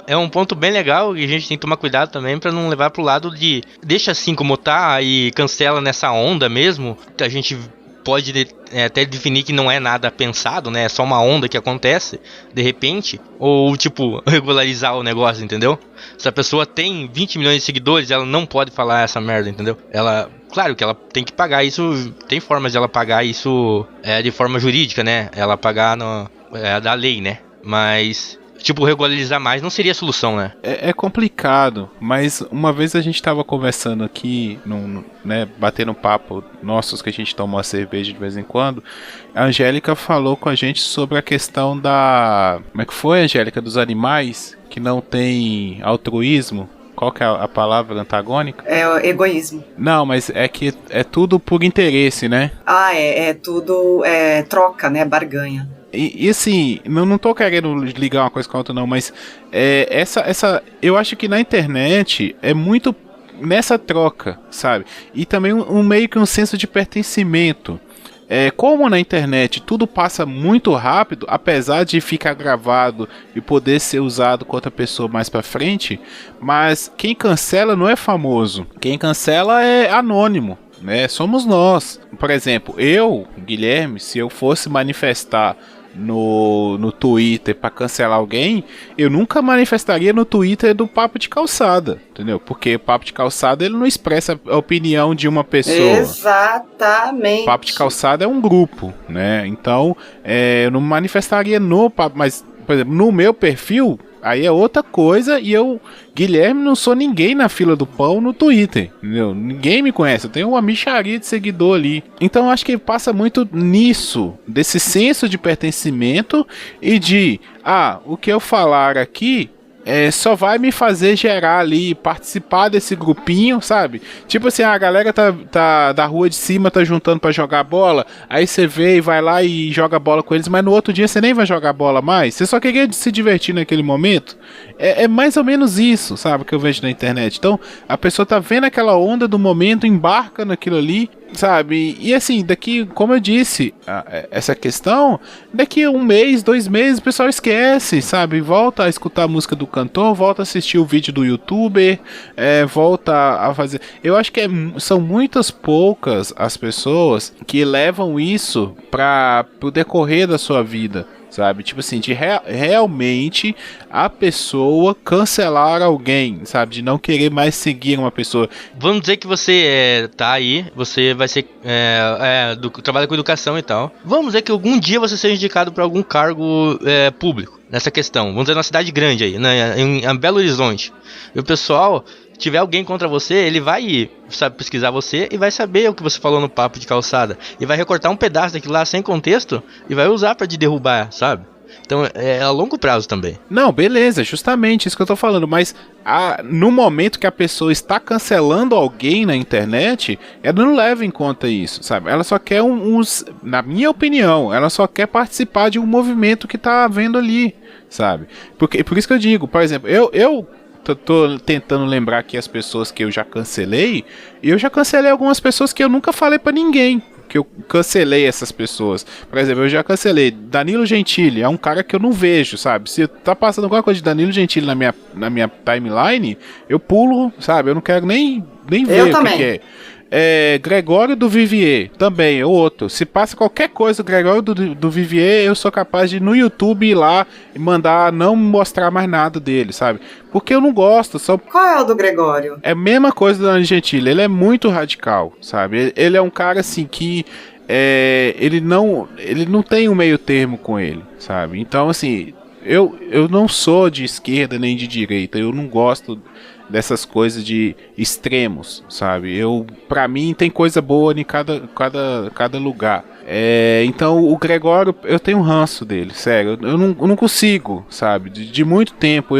É um ponto bem legal e a gente tem que tomar cuidado também para não levar pro lado de deixa assim como tá e cancela nessa onda mesmo, que a gente pode até definir que não é nada pensado, né? É só uma onda que acontece de repente, ou tipo, regularizar o negócio, entendeu? Se a pessoa tem 20 milhões de seguidores, ela não pode falar essa merda, entendeu? Claro que ela tem que pagar isso, tem formas de ela pagar isso de forma jurídica, né? Ela pagar da lei, né? Mas tipo, regularizar mais não seria a solução, né? É complicado, mas uma vez a gente tava conversando aqui, né, batendo papo nossos que a gente toma uma cerveja de vez em quando, a Angélica falou com a gente sobre a questão como é que foi, Angélica? Dos animais que não tem altruísmo. Qual que é a palavra antagônica? É o egoísmo. Não, mas é que é tudo por interesse, né? É tudo troca, né? Barganha. E assim, não tô querendo ligar uma coisa com a outra não, mas eu acho que na internet é muito nessa troca, sabe? E também meio que um senso de pertencimento. Como na internet tudo passa muito rápido, apesar de ficar gravado e poder ser usado com outra pessoa mais pra frente, mas quem cancela não é famoso, quem cancela é anônimo, né? Somos nós. Por exemplo, eu, Guilherme, se eu fosse manifestar no Twitter pra cancelar alguém, eu nunca manifestaria no Twitter do Papo de Calçada, entendeu? Porque Papo de Calçada, ele não expressa a opinião de uma pessoa. Exatamente. Papo de Calçada é um grupo, né? Então, eu não manifestaria no Papo, mas, por exemplo, no meu perfil, aí é outra coisa, e eu, Guilherme, não sou ninguém na fila do pão no Twitter, entendeu? Ninguém me conhece, eu tenho uma mixaria de seguidor ali. Então eu acho que passa muito nisso, desse senso de pertencimento e de, o que eu falar aqui só vai me fazer gerar ali, participar desse grupinho, sabe? Tipo assim, a galera tá da rua de cima, tá juntando pra jogar bola, aí você vê e vai lá e joga bola com eles, mas no outro dia você nem vai jogar bola mais, você só queria se divertir naquele momento. É mais ou menos isso, sabe, que eu vejo na internet. Então, a pessoa tá vendo aquela onda do momento, embarca naquilo ali, sabe? E assim, daqui, como eu disse, essa questão, daqui 1 mês, 2 meses, o pessoal esquece, sabe? Volta a escutar a música do cantor, volta a assistir o vídeo do youtuber, volta a fazer... Eu acho que são muitas poucas as pessoas que levam isso pro decorrer da sua vida, sabe? Tipo assim, de realmente a pessoa cancelar alguém, sabe? De não querer mais seguir uma pessoa. Vamos dizer que você tá aí, você vai ser trabalha com educação e tal. Vamos dizer que algum dia você seja indicado para algum cargo público nessa questão. Vamos dizer, numa cidade grande aí, né? Em Belo Horizonte. E o pessoal... tiver alguém contra você, ele vai, sabe, pesquisar você e vai saber o que você falou no Papo de Calçada. E vai recortar um pedaço daquilo lá sem contexto e vai usar pra te derrubar, sabe? Então é a longo prazo também. Não, beleza, justamente isso que eu tô falando. Mas no momento que a pessoa está cancelando alguém na internet, ela não leva em conta isso, sabe? Ela só quer na minha opinião, ela só quer participar de um movimento que tá havendo ali, sabe? Por isso que eu digo, por exemplo, eu tô tentando lembrar aqui as pessoas que eu já cancelei. E eu já cancelei algumas pessoas que eu nunca falei pra ninguém que eu cancelei essas pessoas. Por exemplo, eu já cancelei Danilo Gentili, é um cara que eu não vejo, sabe? Se tá passando alguma coisa de Danilo Gentili na minha timeline, eu pulo, sabe? Eu não quero nem ver o que é. Gregório do Vivier, também, é outro. Se passa qualquer coisa, Gregório do Vivier, eu sou capaz de no YouTube ir lá e mandar não mostrar mais nada dele, sabe? Porque eu não gosto. Qual é o do Gregório? É a mesma coisa do Danilo Gentili, ele é muito radical, sabe? Ele é um cara assim que ele não tem um meio termo com ele, sabe? Então assim, eu não sou de esquerda nem de direita, eu não gosto dessas coisas de extremos, sabe? Pra mim tem coisa boa em cada lugar. Então o Gregório, eu tenho um ranço dele, sério. Eu não consigo, sabe? De muito tempo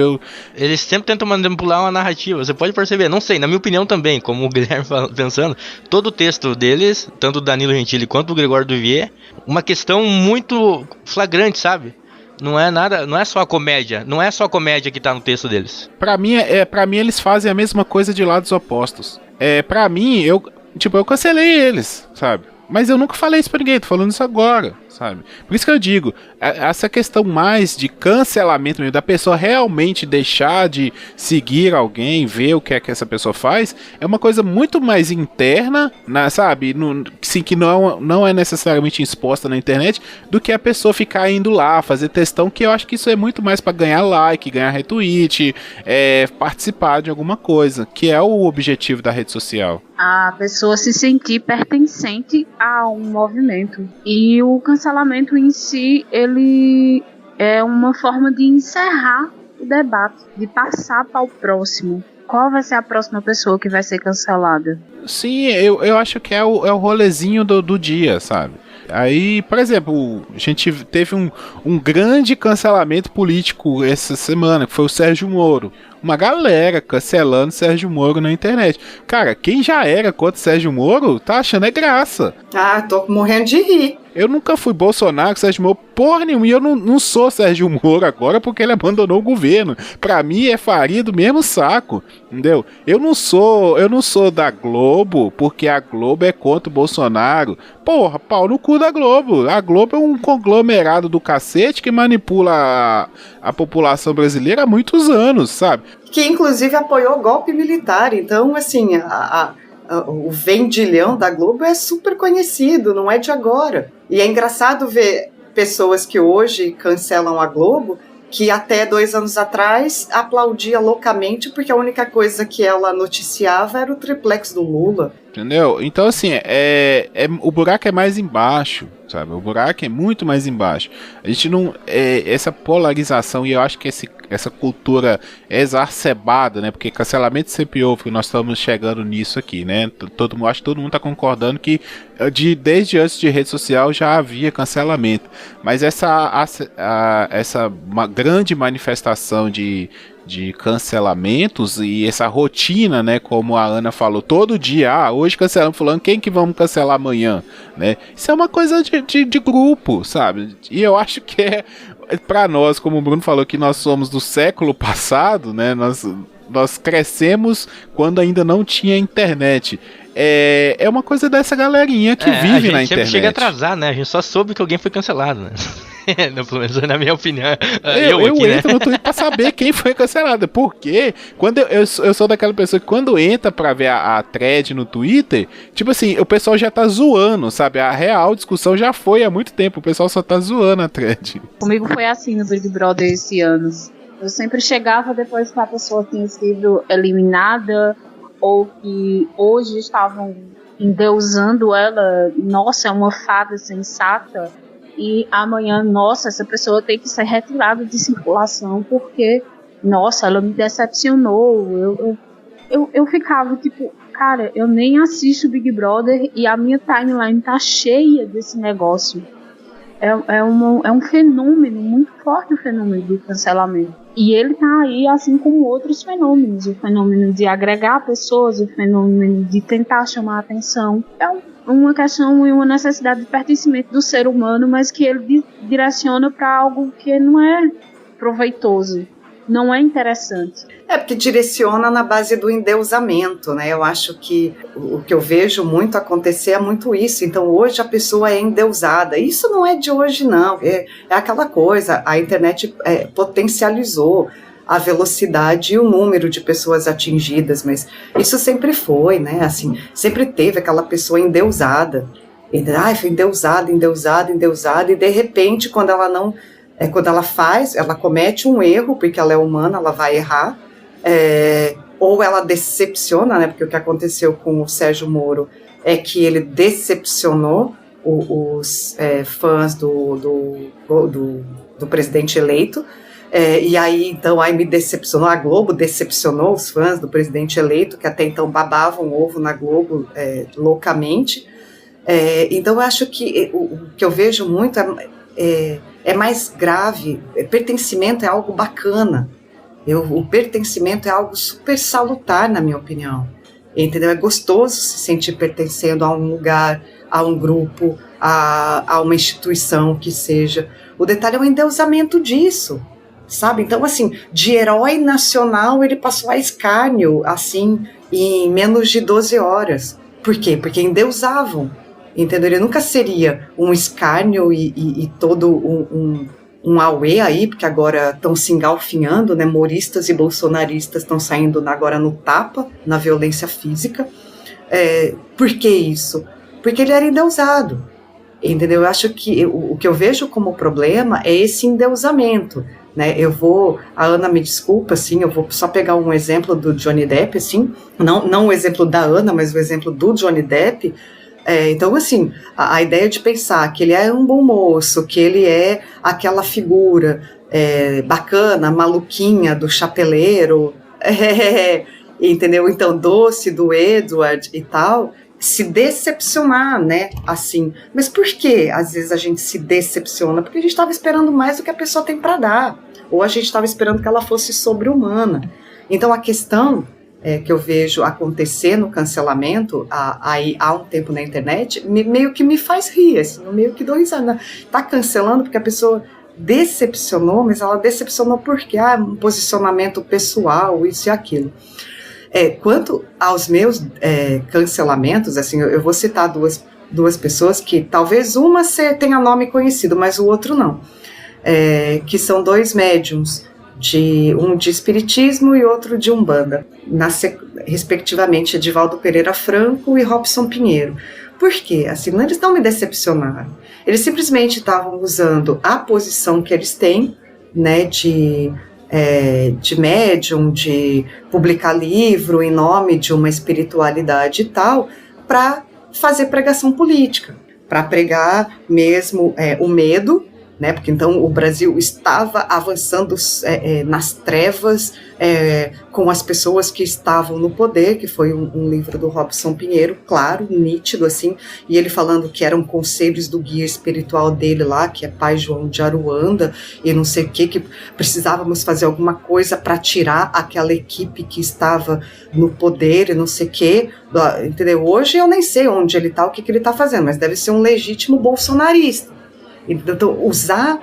Eles sempre tentam manipular uma narrativa, você pode perceber. Não sei, na minha opinião também, como o Guilherme pensando, todo o texto deles, tanto do Danilo Gentili quanto do Gregório do Vivier, uma questão muito flagrante, sabe? Não é nada, não é só a comédia, não é só a comédia que tá no texto deles. Pra mim eles fazem a mesma coisa de lados opostos. Pra mim, eu cancelei eles, sabe? Mas eu nunca falei isso pra ninguém, tô falando isso agora, sabe? Por isso que eu digo, essa questão mais de cancelamento mesmo, da pessoa realmente deixar de seguir alguém, ver o que é que essa pessoa faz, é uma coisa muito mais interna, sabe? Sim, que não é necessariamente exposta na internet, do que a pessoa ficar indo lá, fazer textão, que eu acho que isso é muito mais pra ganhar like, ganhar retweet, participar de alguma coisa, que é o objetivo da rede social. A pessoa se sentir pertencente a um movimento. E o cancelamento em si, ele é uma forma de encerrar o debate, de passar para o próximo. Qual vai ser a próxima pessoa que vai ser cancelada? Sim, eu acho que é o rolezinho do dia, sabe? Aí, por exemplo, a gente teve um grande cancelamento político essa semana, que foi o Sérgio Moro. Uma galera cancelando Sérgio Moro na internet. Cara, quem já era contra o Sérgio Moro, tá achando graça. Tô morrendo de rir. Eu nunca fui Bolsonaro, Sérgio Moro, porra nenhuma, e eu não sou Sérgio Moro agora porque ele abandonou o governo. Pra mim é farinha do mesmo saco, entendeu? Eu não sou da Globo porque a Globo é contra o Bolsonaro. Porra, pau no cu da Globo. A Globo é um conglomerado do cacete que manipula a população brasileira há muitos anos, sabe? Que inclusive apoiou o golpe militar, então assim, o vendilhão da Globo é super conhecido, não é de agora. E é engraçado ver pessoas que hoje cancelam a Globo, que até 2 anos atrás aplaudia loucamente porque a única coisa que ela noticiava era o triplex do Lula. Entendeu? Então, assim, o buraco é mais embaixo, sabe? O buraco é muito mais embaixo. A gente não... essa polarização, e eu acho que essa cultura é exacerbada, né? Porque cancelamento sempre houve, que nós estamos chegando nisso aqui, né? Acho que todo mundo está concordando que desde antes de rede social já havia cancelamento. Mas essa uma grande manifestação de cancelamentos e essa rotina, né, como a Ana falou, todo dia, hoje cancelamos fulano, quem que vamos cancelar amanhã, né? Isso é uma coisa de grupo, sabe? E eu acho que para nós, como o Bruno falou, que nós somos do século passado, né, nós crescemos quando ainda não tinha internet. É uma coisa dessa galerinha que vive na internet. A gente sempre chega a atrasar, né? A gente só soube que alguém foi cancelado, né? Pelo menos na minha opinião. Eu entro no Twitter pra saber quem foi cancelado. Porque quando eu sou daquela pessoa que quando entra pra ver a thread no Twitter, tipo assim, o pessoal já tá zoando, sabe? A real discussão já foi há muito tempo. O pessoal só tá zoando a thread. Comigo foi assim no Big Brother esse ano. Eu sempre chegava depois que a pessoa tinha sido eliminada, ou que hoje estavam endeusando ela, nossa, é uma fada sensata, e amanhã, nossa, essa pessoa tem que ser retirada de circulação porque, nossa, ela me decepcionou. Eu ficava tipo, cara, eu nem assisto Big Brother e a minha timeline tá cheia desse negócio. É um fenômeno muito forte, o fenômeno do cancelamento. E ele tá aí assim como outros fenômenos. O fenômeno de agregar pessoas, o fenômeno de tentar chamar a atenção. É uma questão e uma necessidade de pertencimento do ser humano, mas que ele direciona para algo que não é proveitoso, não é interessante. Porque direciona na base do endeusamento, né? Eu acho que o que eu vejo muito acontecer é muito isso. Então, hoje a pessoa é endeusada. Isso não é de hoje, não. É aquela coisa, a internet potencializou a velocidade e o número de pessoas atingidas, mas isso sempre foi, né? Assim, sempre teve aquela pessoa endeusada. Foi endeusada, e de repente, quando ela comete um erro, porque ela é humana, ela vai errar, ou ela decepciona, né? Porque o que aconteceu com o Sérgio Moro é que ele decepcionou os fãs do presidente eleito, e aí me decepcionou, a Globo decepcionou os fãs do presidente eleito, que até então babavam ovo na Globo loucamente. Então eu acho que o que eu vejo muito é mais grave. Pertencimento é algo bacana. O pertencimento é algo super salutar, na minha opinião. Entendeu? É gostoso se sentir pertencendo a um lugar, a um grupo, a uma instituição que seja. O detalhe é o endeusamento disso, sabe? Então, assim, de herói nacional ele passou a escárnio, assim, em menos de 12 horas. Por quê? Porque endeusavam. Entendeu? Ele nunca seria um escárnio e todo um auê aí, porque agora estão se engalfinhando, né? Moristas e bolsonaristas estão saindo agora no tapa, na violência física. Por que isso? Porque ele era endeusado. Entendeu? Eu acho que o que eu vejo como problema é esse endeusamento, né? A Ana me desculpa, assim, eu vou só pegar um exemplo do Johnny Depp, assim, não o exemplo da Ana, mas o exemplo do Johnny Depp. Então, assim, a ideia de pensar que ele é um bom moço, que ele é aquela figura bacana, maluquinha do chapeleiro, entendeu? Então, doce do Edward e tal, se decepcionar, né? Assim, mas por que às vezes a gente se decepciona? Porque a gente estava esperando mais do que a pessoa tem para dar, ou a gente estava esperando que ela fosse sobre-humana. Então, a questão que eu vejo acontecer no cancelamento aí há um tempo na internet, meio que me faz rir, assim, meio que dou risada. Tá cancelando porque a pessoa decepcionou, mas ela decepcionou porque um posicionamento pessoal, isso e aquilo. Quanto aos meus cancelamentos, assim, eu vou citar duas pessoas que talvez uma tenha nome conhecido, mas o outro não, que são 2 médiums, um de espiritismo e outro de umbanda, respectivamente Edivaldo Pereira Franco e Robson Pinheiro. Por quê? Assim, eles não me decepcionaram. Eles simplesmente estavam usando a posição que eles têm, né, de médium, de publicar livro em nome de uma espiritualidade e tal, para fazer pregação política, para pregar mesmo o medo, né? Porque então o Brasil estava avançando nas trevas com as pessoas que estavam no poder, que foi um livro do Robson Pinheiro, claro, nítido assim, e ele falando que eram conselhos do guia espiritual dele lá, que é Pai João de Aruanda, e não sei o que precisávamos fazer alguma coisa para tirar aquela equipe que estava no poder e não sei o que, entendeu? Hoje eu nem sei onde ele está, o que ele está fazendo, mas deve ser um legítimo bolsonarista. Então, usar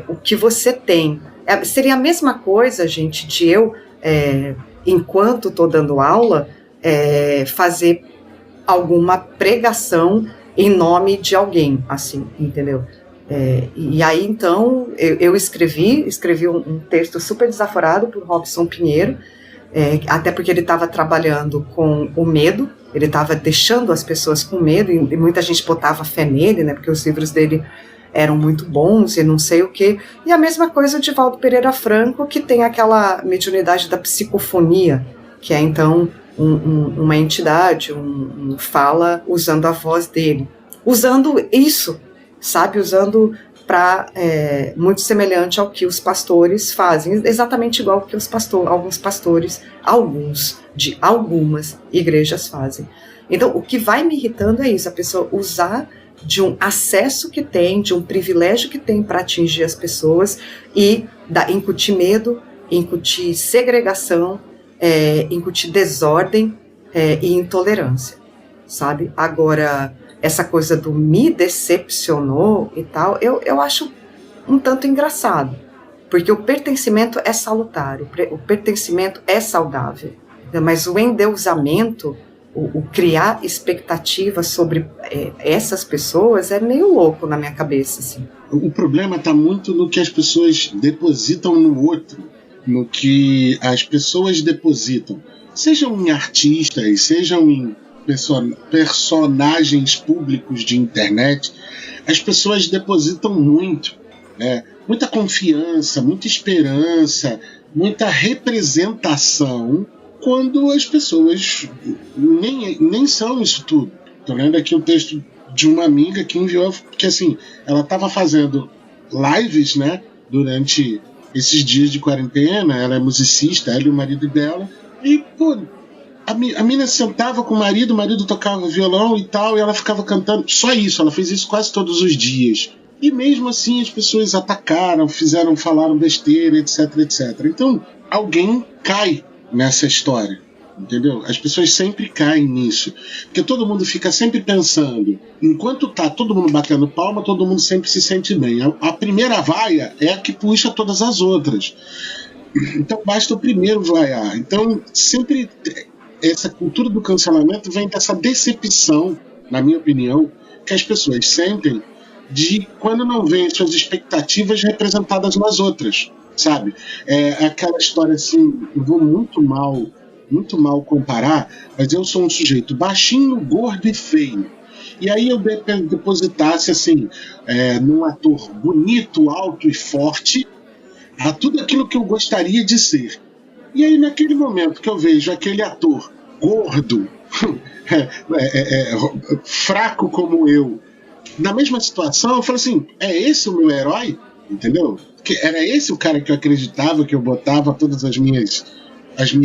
o que você tem. Seria a mesma coisa, gente, de eu, enquanto estou dando aula, fazer alguma pregação em nome de alguém, assim, entendeu? E aí, então, eu escrevi um texto super desaforado por Robson Pinheiro, até porque ele estava trabalhando com o medo, ele estava deixando as pessoas com medo, e muita gente botava fé nele, né, porque os livros dele eram muito bons e não sei o quê. E a mesma coisa de Divaldo Pereira Franco, que tem aquela mediunidade da psicofonia, que é então uma entidade, um fala usando a voz dele. Usando isso, sabe, usando para muito semelhante ao que os pastores fazem, exatamente igual ao que alguns pastores, de algumas igrejas fazem. Então, o que vai me irritando é isso, a pessoa usar de um acesso que tem, de um privilégio que tem para atingir as pessoas e incutir medo, incutir segregação, incutir desordem e intolerância, sabe? Agora, essa coisa do me decepcionou e tal, eu acho um tanto engraçado, porque o pertencimento é salutar, o pertencimento é saudável, mas o endeusamento, o criar expectativas sobre essas pessoas é meio louco na minha cabeça, assim. O problema está muito no que as pessoas depositam no outro, no que as pessoas depositam, sejam em artistas, sejam em personagens públicos de internet. As pessoas depositam muito, né? Muita confiança, muita esperança, muita representação, quando as pessoas nem são isso tudo. Estou lendo aqui um texto de uma amiga que enviou, que assim, ela estava fazendo lives, né, durante esses dias de quarentena. Ela é musicista, ela e o marido dela, e pô, a mina sentava com o marido tocava violão e tal, e ela ficava cantando, só isso, ela fez isso quase todos os dias. E mesmo assim as pessoas atacaram, falaram besteira, etc, etc. Então, alguém cai nessa história, entendeu? As pessoas sempre caem nisso, porque todo mundo fica sempre pensando, enquanto tá todo mundo batendo palma, todo mundo sempre se sente bem. A primeira vaia é a que puxa todas as outras. Então basta o primeiro vaiar. Então sempre essa cultura do cancelamento vem dessa decepção, na minha opinião, que as pessoas sentem de quando não veem suas expectativas representadas nas outras, sabe? É aquela história assim, eu vou muito mal comparar, mas eu sou um sujeito baixinho, gordo e feio. E aí eu depositasse assim, num ator bonito, alto e forte, a tudo aquilo que eu gostaria de ser. E aí naquele momento que eu vejo aquele ator gordo, fraco como eu, na mesma situação, eu falo assim, é esse o meu herói? Entendeu? Que era esse o cara que eu acreditava, que eu botava todas as minhas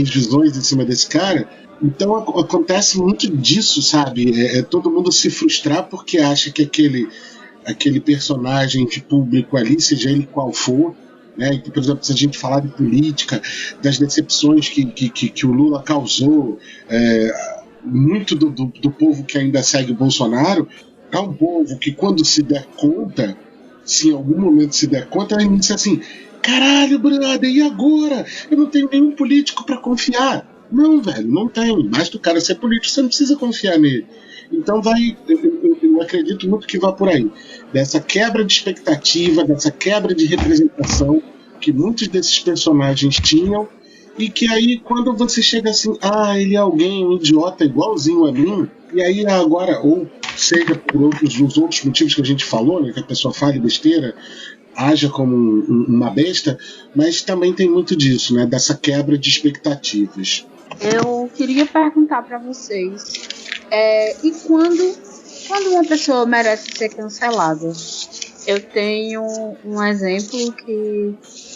visões em cima desse cara. Então acontece muito disso, sabe? Todo mundo se frustrar porque acha que aquele personagem de público ali, seja ele qual for, né? Então, por exemplo, se a gente falar de política, das decepções que o Lula causou, muito do povo que ainda segue o Bolsonaro, é um povo que quando se der conta, se em algum momento se der conta, vai dizer assim, caralho, brother, e agora? Eu não tenho nenhum político para confiar. Não, velho, não tem. Basta o cara ser político, você não precisa confiar nele. Então eu acredito muito que vai por aí. Dessa quebra de expectativa, dessa quebra de representação que muitos desses personagens tinham, e que aí quando você chega assim, ele é alguém, um idiota igualzinho a mim, e aí agora, ou seja por os outros motivos que a gente falou, né, que a pessoa fale besteira, haja como uma besta, mas também tem muito disso, né, dessa quebra de expectativas. Eu queria perguntar para vocês, e quando uma pessoa merece ser cancelada? Eu tenho um exemplo que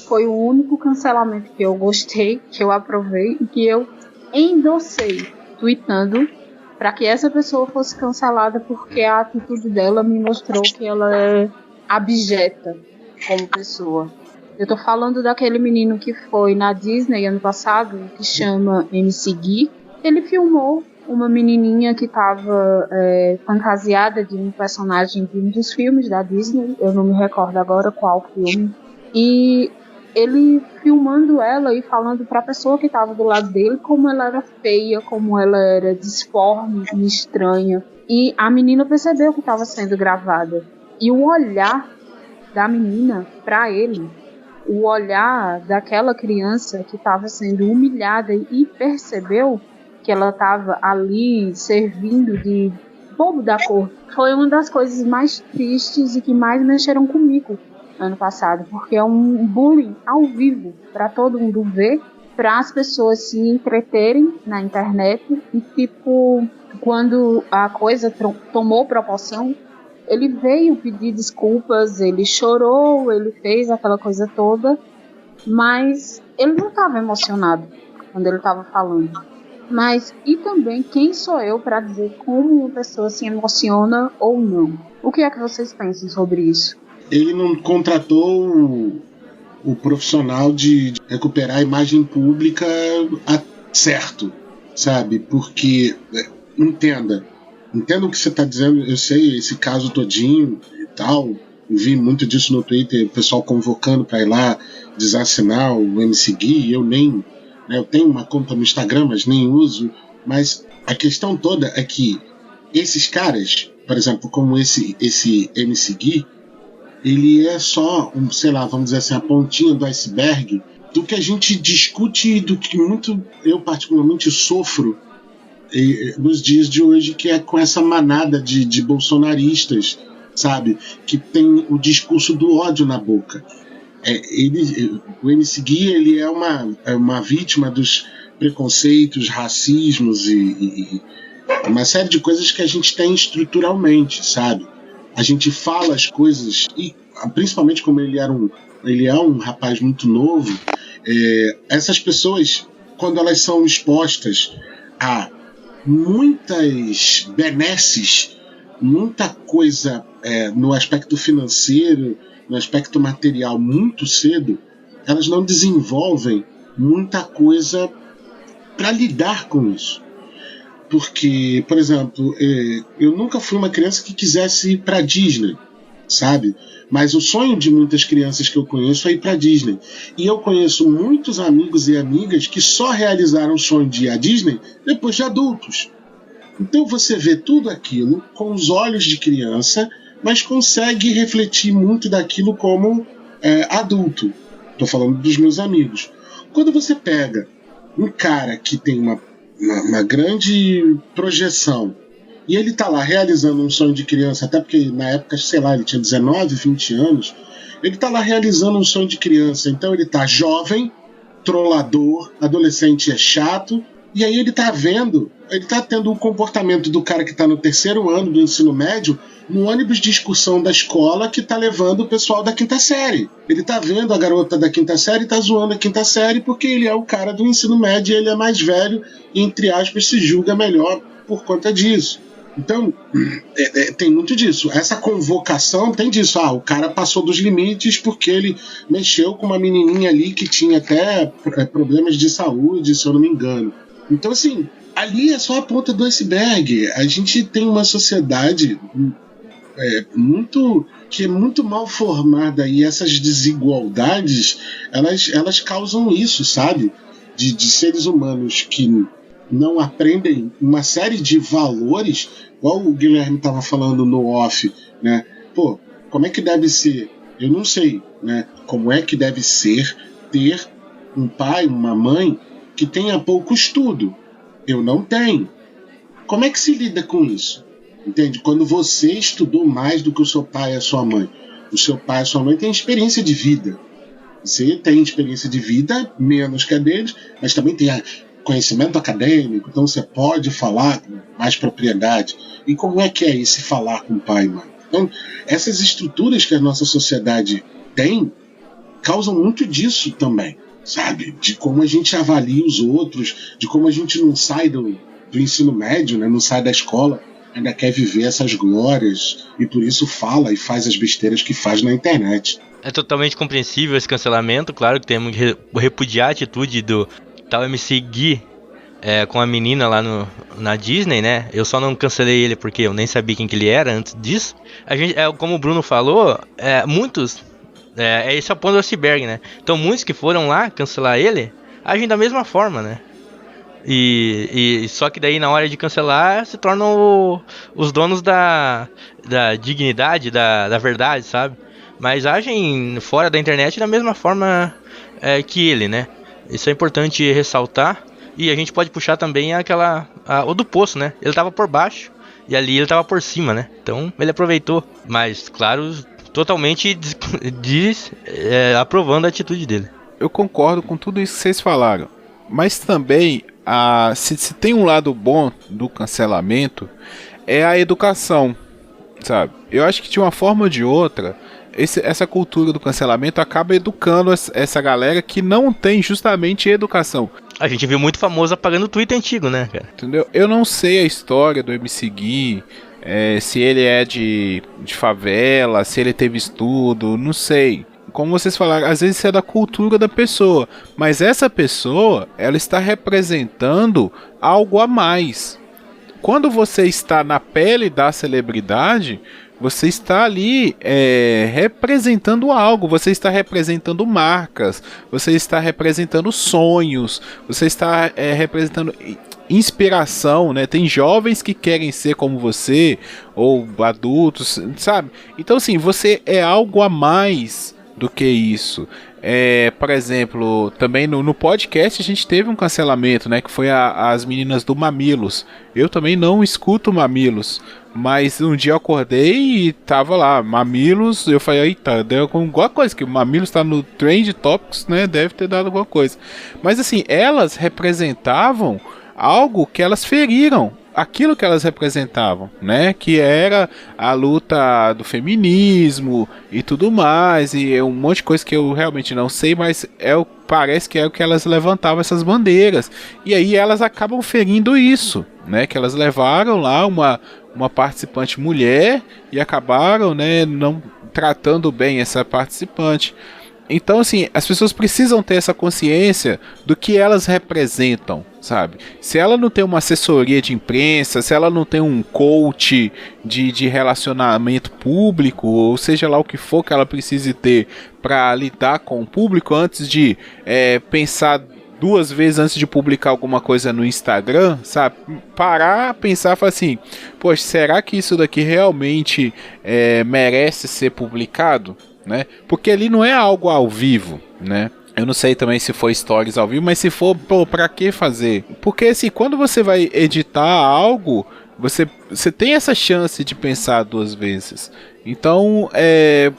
foi o único cancelamento que eu gostei, que eu aprovei e que eu endossei, tweetando, para que essa pessoa fosse cancelada, porque a atitude dela me mostrou que ela é abjeta como pessoa. Eu tô falando daquele menino que foi na Disney ano passado, que chama MC Gui. Ele filmou uma menininha que estava fantasiada de um personagem de um dos filmes da Disney, eu não me recordo agora qual filme, e ele filmando ela e falando para a pessoa que estava do lado dele como ela era feia, como ela era disforme e estranha, e a menina percebeu que estava sendo gravada, e o olhar da menina para ele, o olhar daquela criança que estava sendo humilhada e percebeu que ela estava ali servindo de bobo da cor, foi uma das coisas mais tristes e que mais mexeram comigo ano passado, porque é um bullying ao vivo para todo mundo ver, para as pessoas se entreterem na internet, e tipo, quando a coisa tomou proporção, ele veio pedir desculpas, ele chorou, ele fez aquela coisa toda, mas ele não estava emocionado quando ele estava falando. Mas, e também, quem sou eu para dizer como uma pessoa se emociona ou não? O que é que vocês pensam sobre isso? Ele não contratou o profissional de recuperar a imagem pública certo, sabe? Porque, entenda o que você está dizendo, eu sei esse caso todinho e tal, eu vi muito disso no Twitter, o pessoal convocando para ir lá desassinar o MC Gui, eu nem... Eu tenho uma conta no Instagram, mas nem uso. Mas a questão toda é que esses caras, por exemplo, como esse MC Gui, ele é só, sei lá, vamos dizer assim, a pontinha do iceberg do que a gente discute e do que muito eu particularmente sofro nos dias de hoje, que é com essa manada de bolsonaristas, sabe? Que tem o discurso do ódio na boca. O MC Gui, ele é uma vítima dos preconceitos, racismos e uma série de coisas que a gente tem estruturalmente, sabe? A gente fala as coisas, e principalmente como ele é um rapaz muito novo, essas pessoas, quando elas são expostas a muitas benesses, muita coisa no aspecto financeiro, no aspecto material muito cedo, elas não desenvolvem muita coisa para lidar com isso. Porque, por exemplo, eu nunca fui uma criança que quisesse ir para Disney, sabe? Mas o sonho de muitas crianças que eu conheço é ir para Disney. E eu conheço muitos amigos e amigas que só realizaram o sonho de ir à Disney depois de adultos. Então você vê tudo aquilo com os olhos de criança, mas consegue refletir muito daquilo como adulto. Estou falando dos meus amigos. Quando você pega um cara que tem uma grande projeção e ele está lá realizando um sonho de criança, até porque na época, sei lá, ele tinha 19, 20 anos, ele está lá realizando um sonho de criança, então ele está jovem, trollador, adolescente é chato, e aí ele tá tendo o comportamento do cara que tá no terceiro ano do ensino médio no ônibus de excursão da escola que tá levando o pessoal da quinta série. Ele tá vendo a garota da quinta série e tá zoando a quinta série porque ele é o cara do ensino médio e ele é mais velho e, entre aspas, se julga melhor por conta disso. Então, tem muito disso. Essa convocação tem disso. O cara passou dos limites porque ele mexeu com uma menininha ali que tinha até problemas de saúde, se eu não me engano. Então, assim, ali é só a ponta do iceberg. A gente tem uma sociedade que é muito mal formada, e essas desigualdades, elas causam isso, sabe? De seres humanos que não aprendem uma série de valores, igual o Guilherme estava falando no off, né? Pô, como é que deve ser? Eu não sei, né? Como é que deve ser ter um pai, uma mãe que tenha pouco estudo? Eu não tenho. Como é que se lida com isso? Entende? Quando você estudou mais do que o seu pai e a sua mãe. O seu pai e a sua mãe têm experiência de vida. Você tem experiência de vida, menos que a deles, mas também tem conhecimento acadêmico, então você pode falar com mais propriedade. E como é que é esse falar com o pai e mãe? Então, essas estruturas que a nossa sociedade tem causam muito disso também, sabe? De como a gente avalia os outros, de como a gente não sai do ensino médio, né? Não sai da escola, ainda quer viver essas glórias e por isso fala e faz as besteiras que faz na internet. É totalmente compreensível esse cancelamento, claro que temos que repudiar a atitude do tal MC Gui com a menina lá na Disney, né? Eu só não cancelei ele porque eu nem sabia quem que ele era antes disso. A gente, como o Bruno falou, muitos... esse é o ponto do iceberg, né? Então muitos que foram lá cancelar ele agem da mesma forma, né? E só que daí na hora de cancelar se tornam os donos da dignidade, da verdade, sabe? Mas agem fora da internet da mesma forma que ele, né? Isso é importante ressaltar. E a gente pode puxar também o do poço, né? Ele tava por baixo e ali ele tava por cima, né? Então ele aproveitou. Mas, claro, totalmente aprovando a atitude dele. Eu concordo com tudo isso que vocês falaram. Mas também, se tem um lado bom do cancelamento, é a educação, sabe? Eu acho que de uma forma ou de outra, essa cultura do cancelamento acaba educando essa galera que não tem justamente educação. A gente viu muito famoso apagando o Twitter antigo, né, cara? Entendeu? Eu não sei a história do MC Gui, se ele é de favela, se ele teve estudo, não sei. Como vocês falaram, às vezes isso é da cultura da pessoa, mas essa pessoa, ela está representando algo a mais. Quando você está na pele da celebridade, você está ali representando algo, você está representando marcas, você está representando sonhos, você está representando inspiração, né? Tem jovens que querem ser como você, ou adultos, sabe? Então assim, você é algo a mais do que isso. Por exemplo, também no podcast a gente teve um cancelamento, né? Que foi as meninas do Mamilos. Eu também não escuto Mamilos, mas um dia eu acordei e tava lá, Mamilos, eu falei, eita, deu alguma coisa, que o Mamilos tá no Trend Topics, né? Deve ter dado alguma coisa. Mas assim, elas representavam algo que elas feriram. Aquilo que elas representavam, né? Que era a luta do feminismo e tudo mais, e um monte de coisa que eu realmente não sei, mas parece que é o que elas levantavam, essas bandeiras. E aí elas acabam ferindo isso, né? Que elas levaram lá uma participante mulher e acabaram, né, não tratando bem essa participante. Então, assim, as pessoas precisam ter essa consciência do que elas representam, sabe? Se ela não tem uma assessoria de imprensa, se ela não tem um coach de relacionamento público, ou seja lá o que for que ela precise ter para lidar com o público antes de pensar 2 vezes antes de publicar alguma coisa no Instagram, sabe? Parar, pensar, falar assim, poxa, será que isso daqui realmente merece ser publicado? Né? Porque ali não é algo ao vivo, né? Eu não sei também se for stories ao vivo, mas se for, pra que fazer? Porque assim, quando você vai editar algo, você tem essa chance de pensar 2 vezes. Então,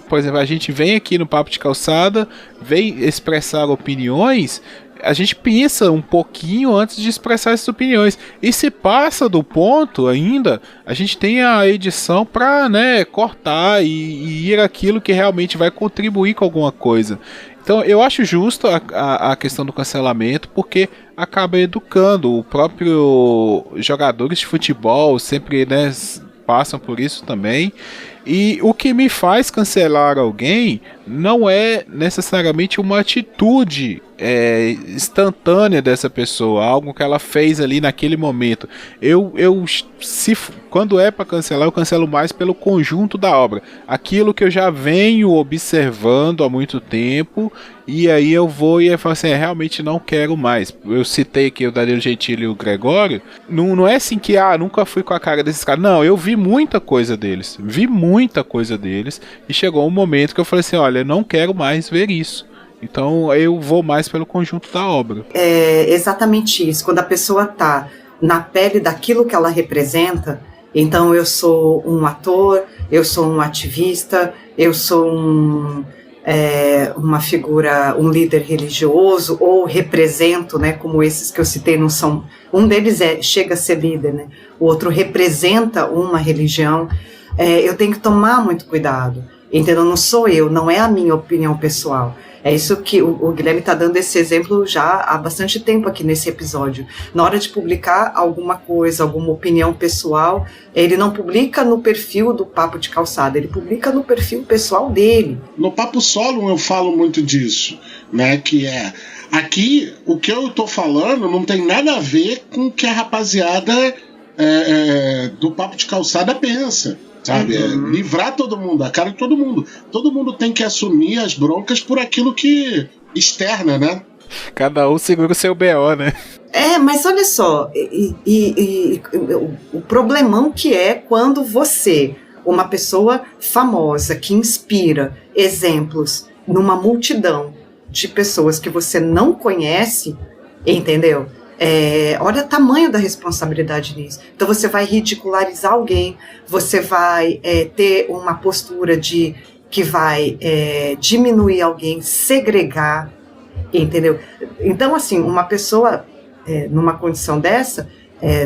por exemplo, a gente vem aqui no Papo de Calçada, vem expressar opiniões, a gente pensa um pouquinho antes de expressar essas opiniões. E se passa do ponto ainda, a gente tem a edição para, né, cortar e ir aquilo que realmente vai contribuir com alguma coisa. Então eu acho justo a questão do cancelamento, porque acaba educando. O próprio jogadores de futebol sempre, né, passam por isso também. E o que me faz cancelar alguém não é necessariamente uma atitude instantânea dessa pessoa, algo que ela fez ali naquele momento. Quando é para cancelar, eu cancelo mais pelo conjunto da obra, aquilo que eu já venho observando há muito tempo, e aí eu vou e eu falo assim, realmente não quero mais. Eu citei aqui o Danilo Gentili e o Gregório, não é assim que nunca fui com a cara desses caras, não, eu vi muita coisa deles, e chegou um momento que eu falei assim, olha, eu não quero mais ver isso. Então eu vou mais pelo conjunto da obra. É exatamente isso. Quando a pessoa está na pele daquilo que ela representa, Então eu sou um ator, eu sou um ativista, eu sou uma figura, um líder religioso, ou represento, né, como esses que eu citei, não são, um deles chega a ser líder, né, o outro representa uma religião. Eu tenho que tomar muito cuidado, entendeu? Não sou eu, não é a minha opinião pessoal. É isso que o Guilherme está dando esse exemplo já há bastante tempo aqui nesse episódio. Na hora de publicar alguma coisa, alguma opinião pessoal, ele não publica no perfil do Papo de Calçada, ele publica no perfil pessoal dele. No Papo Solo eu falo muito disso, né? Que aqui o que eu tô falando não tem nada a ver com o que a rapaziada do Papo de Calçada pensa. Sabe? Livrar todo mundo, a cara de todo mundo. Todo mundo tem que assumir as broncas por aquilo que externa, né? Cada um segura o seu BO, né? Mas olha só, o problemão que é quando você, uma pessoa famosa, que inspira exemplos numa multidão de pessoas que você não conhece, entendeu? Olha o tamanho da responsabilidade nisso. Então você vai ridicularizar alguém, você vai ter uma postura que vai diminuir alguém, segregar, entendeu? Então, assim, uma pessoa numa condição dessa,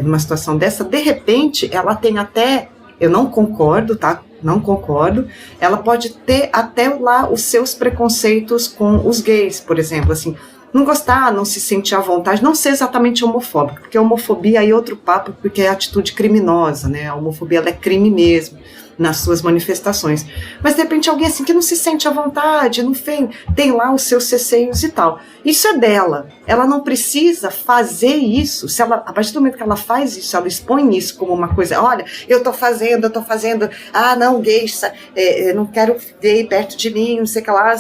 numa situação dessa, de repente, ela tem até, eu não concordo, tá? Não concordo, ela pode ter até lá os seus preconceitos com os gays, por exemplo, assim, não gostar, não se sentir à vontade, não ser exatamente homofóbico, porque a homofobia aí é outro papo, porque é atitude criminosa, né? A homofobia, ela é crime mesmo, nas suas manifestações. Mas, de repente, alguém assim que não se sente à vontade, não tem lá os seus receios e tal. Isso é dela. Ela não precisa fazer isso. Se ela, a partir do momento que ela faz isso, ela expõe isso como uma coisa, olha, eu tô fazendo, não, gay, não quero gay perto de mim, não sei o que lá,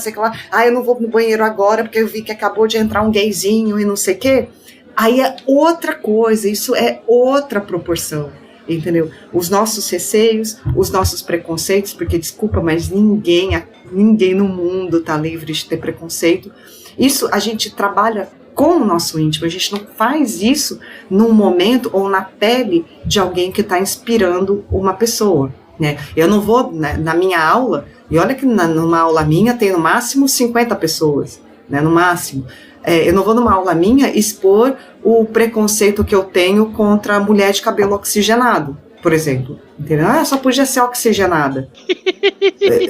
eu não vou no banheiro agora porque eu vi que acabou de entrar um gayzinho e não sei o que. Aí é outra coisa, isso é outra proporção. Entendeu? Os nossos receios, os nossos preconceitos, porque desculpa, mas ninguém no mundo está livre de ter preconceito. Isso a gente trabalha com o nosso íntimo, a gente não faz isso num momento ou na pele de alguém que está inspirando uma pessoa, né? Eu não vou, né, na minha aula, e olha que numa aula minha tem no máximo 50 pessoas, né, no máximo. Eu não vou numa aula minha expor o preconceito que eu tenho contra a mulher de cabelo oxigenado, por exemplo. Entendeu? Só podia ser oxigenada.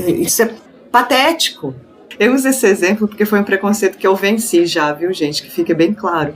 Isso é patético. Eu uso esse exemplo porque foi um preconceito que eu venci já, viu, gente? Que fique bem claro.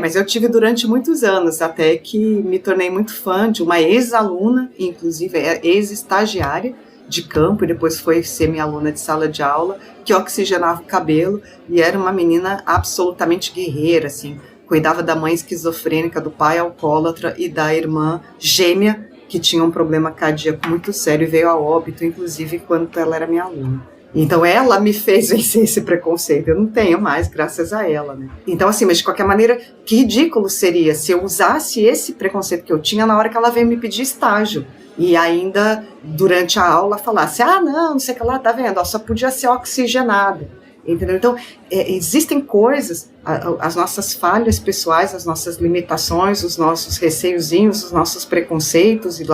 Mas eu tive durante muitos anos, até que me tornei muito fã de uma ex-aluna, inclusive ex-estagiária de campo, e depois foi ser minha aluna de sala de aula, que oxigenava o cabelo, e era uma menina absolutamente guerreira, assim, cuidava da mãe esquizofrênica, do pai alcoólatra e da irmã gêmea, que tinha um problema cardíaco muito sério e veio a óbito, inclusive, quando ela era minha aluna. Então ela me fez vencer esse preconceito, eu não tenho mais, graças a ela, né? Então, assim, mas de qualquer maneira, que ridículo seria se eu usasse esse preconceito que eu tinha na hora que ela veio me pedir estágio, e ainda durante a aula falasse, não sei o que lá, tá vendo, só podia ser oxigenada, entendeu? Então, existem coisas, as nossas falhas pessoais, as nossas limitações, os nossos receiozinhos, os nossos preconceitos e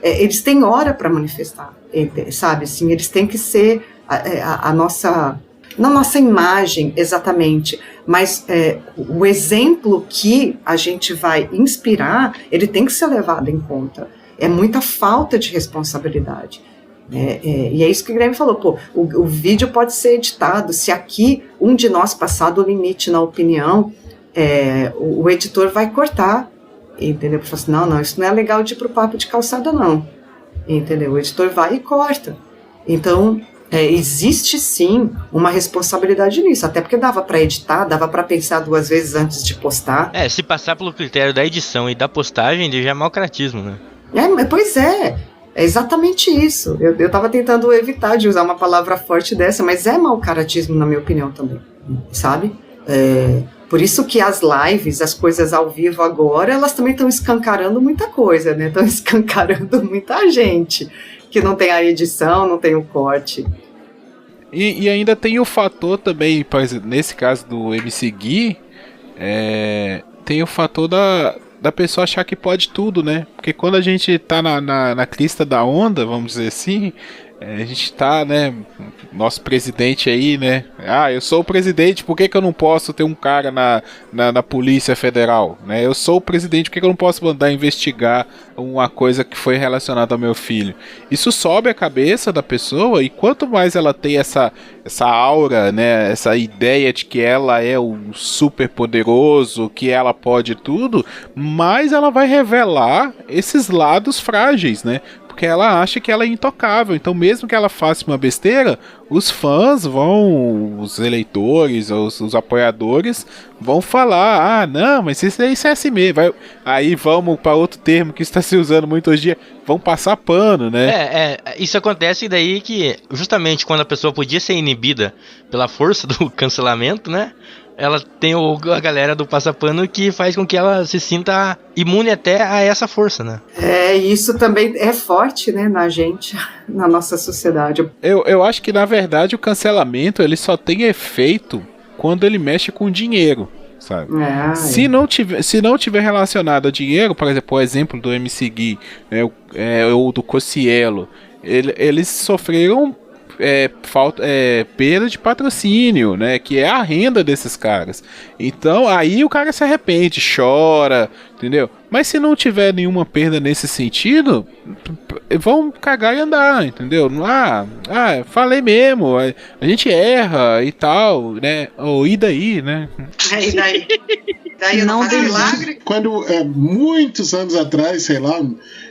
eles têm hora para manifestar, sabe, assim, eles têm que ser a nossa, não nossa imagem exatamente, mas o exemplo que a gente vai inspirar, ele tem que ser levado em conta. É muita falta de responsabilidade. E é isso que o Guilherme falou, o vídeo pode ser editado, se aqui um de nós passar do limite na opinião, o editor vai cortar, entendeu? Porque assim, não, isso não é legal de ir pro Papo de Calçada, não, entendeu? O editor vai e corta. Então, existe sim uma responsabilidade nisso, até porque dava para editar, dava para pensar 2 vezes antes de postar. Se passar pelo critério da edição e da postagem, já é mau caratismo, né? Pois é exatamente isso. Eu estava tentando evitar de usar uma palavra forte dessa, mas é mau caratismo, na minha opinião, também, sabe? Por isso que as lives, as coisas ao vivo agora, elas também estão escancarando muita coisa, né? Estão escancarando muita gente que não tem a edição, não tem o corte. E ainda tem o fator também, por exemplo, nesse caso do MC Gui, tem o fator da da pessoa achar que pode tudo, né? Porque quando a gente tá na crista da onda, vamos dizer assim, a gente tá, né? Nosso presidente aí, né? Ah, eu sou o presidente, por que eu não posso ter um cara na Polícia Federal, né? Eu sou o presidente, por que eu não posso mandar investigar uma coisa que foi relacionada ao meu filho? Isso sobe a cabeça da pessoa, e quanto mais ela tem essa aura, né? Essa ideia de que ela é o super poderoso, que ela pode tudo, mais ela vai revelar esses lados frágeis, né? Porque ela acha que ela é intocável. Então, mesmo que ela faça uma besteira, os fãs vão, os eleitores, os apoiadores vão falar: ah, não, mas isso é assim mesmo. Aí vamos para outro termo que está se usando muito hoje em dia, vão passar pano, né? Isso acontece daí que, justamente quando a pessoa podia ser inibida pela força do cancelamento, né? Ela tem a galera do passapano que faz com que ela se sinta imune até a essa força, né? Isso também é forte, né, na gente, na nossa sociedade. Eu acho que, na verdade, o cancelamento ele só tem efeito quando ele mexe com dinheiro, sabe? Se não tiver relacionado a dinheiro, por exemplo, o exemplo do MC Gui, ou do Cossielo, eles sofreram perda de patrocínio, né? Que é a renda desses caras. Então aí o cara se arrepende, chora, entendeu? Mas se não tiver nenhuma perda nesse sentido, vão cagar e andar, entendeu? Falei mesmo, a gente erra e tal, né? Ou e daí, né? E daí eu não faço milagre. Quando, muitos anos atrás, sei lá,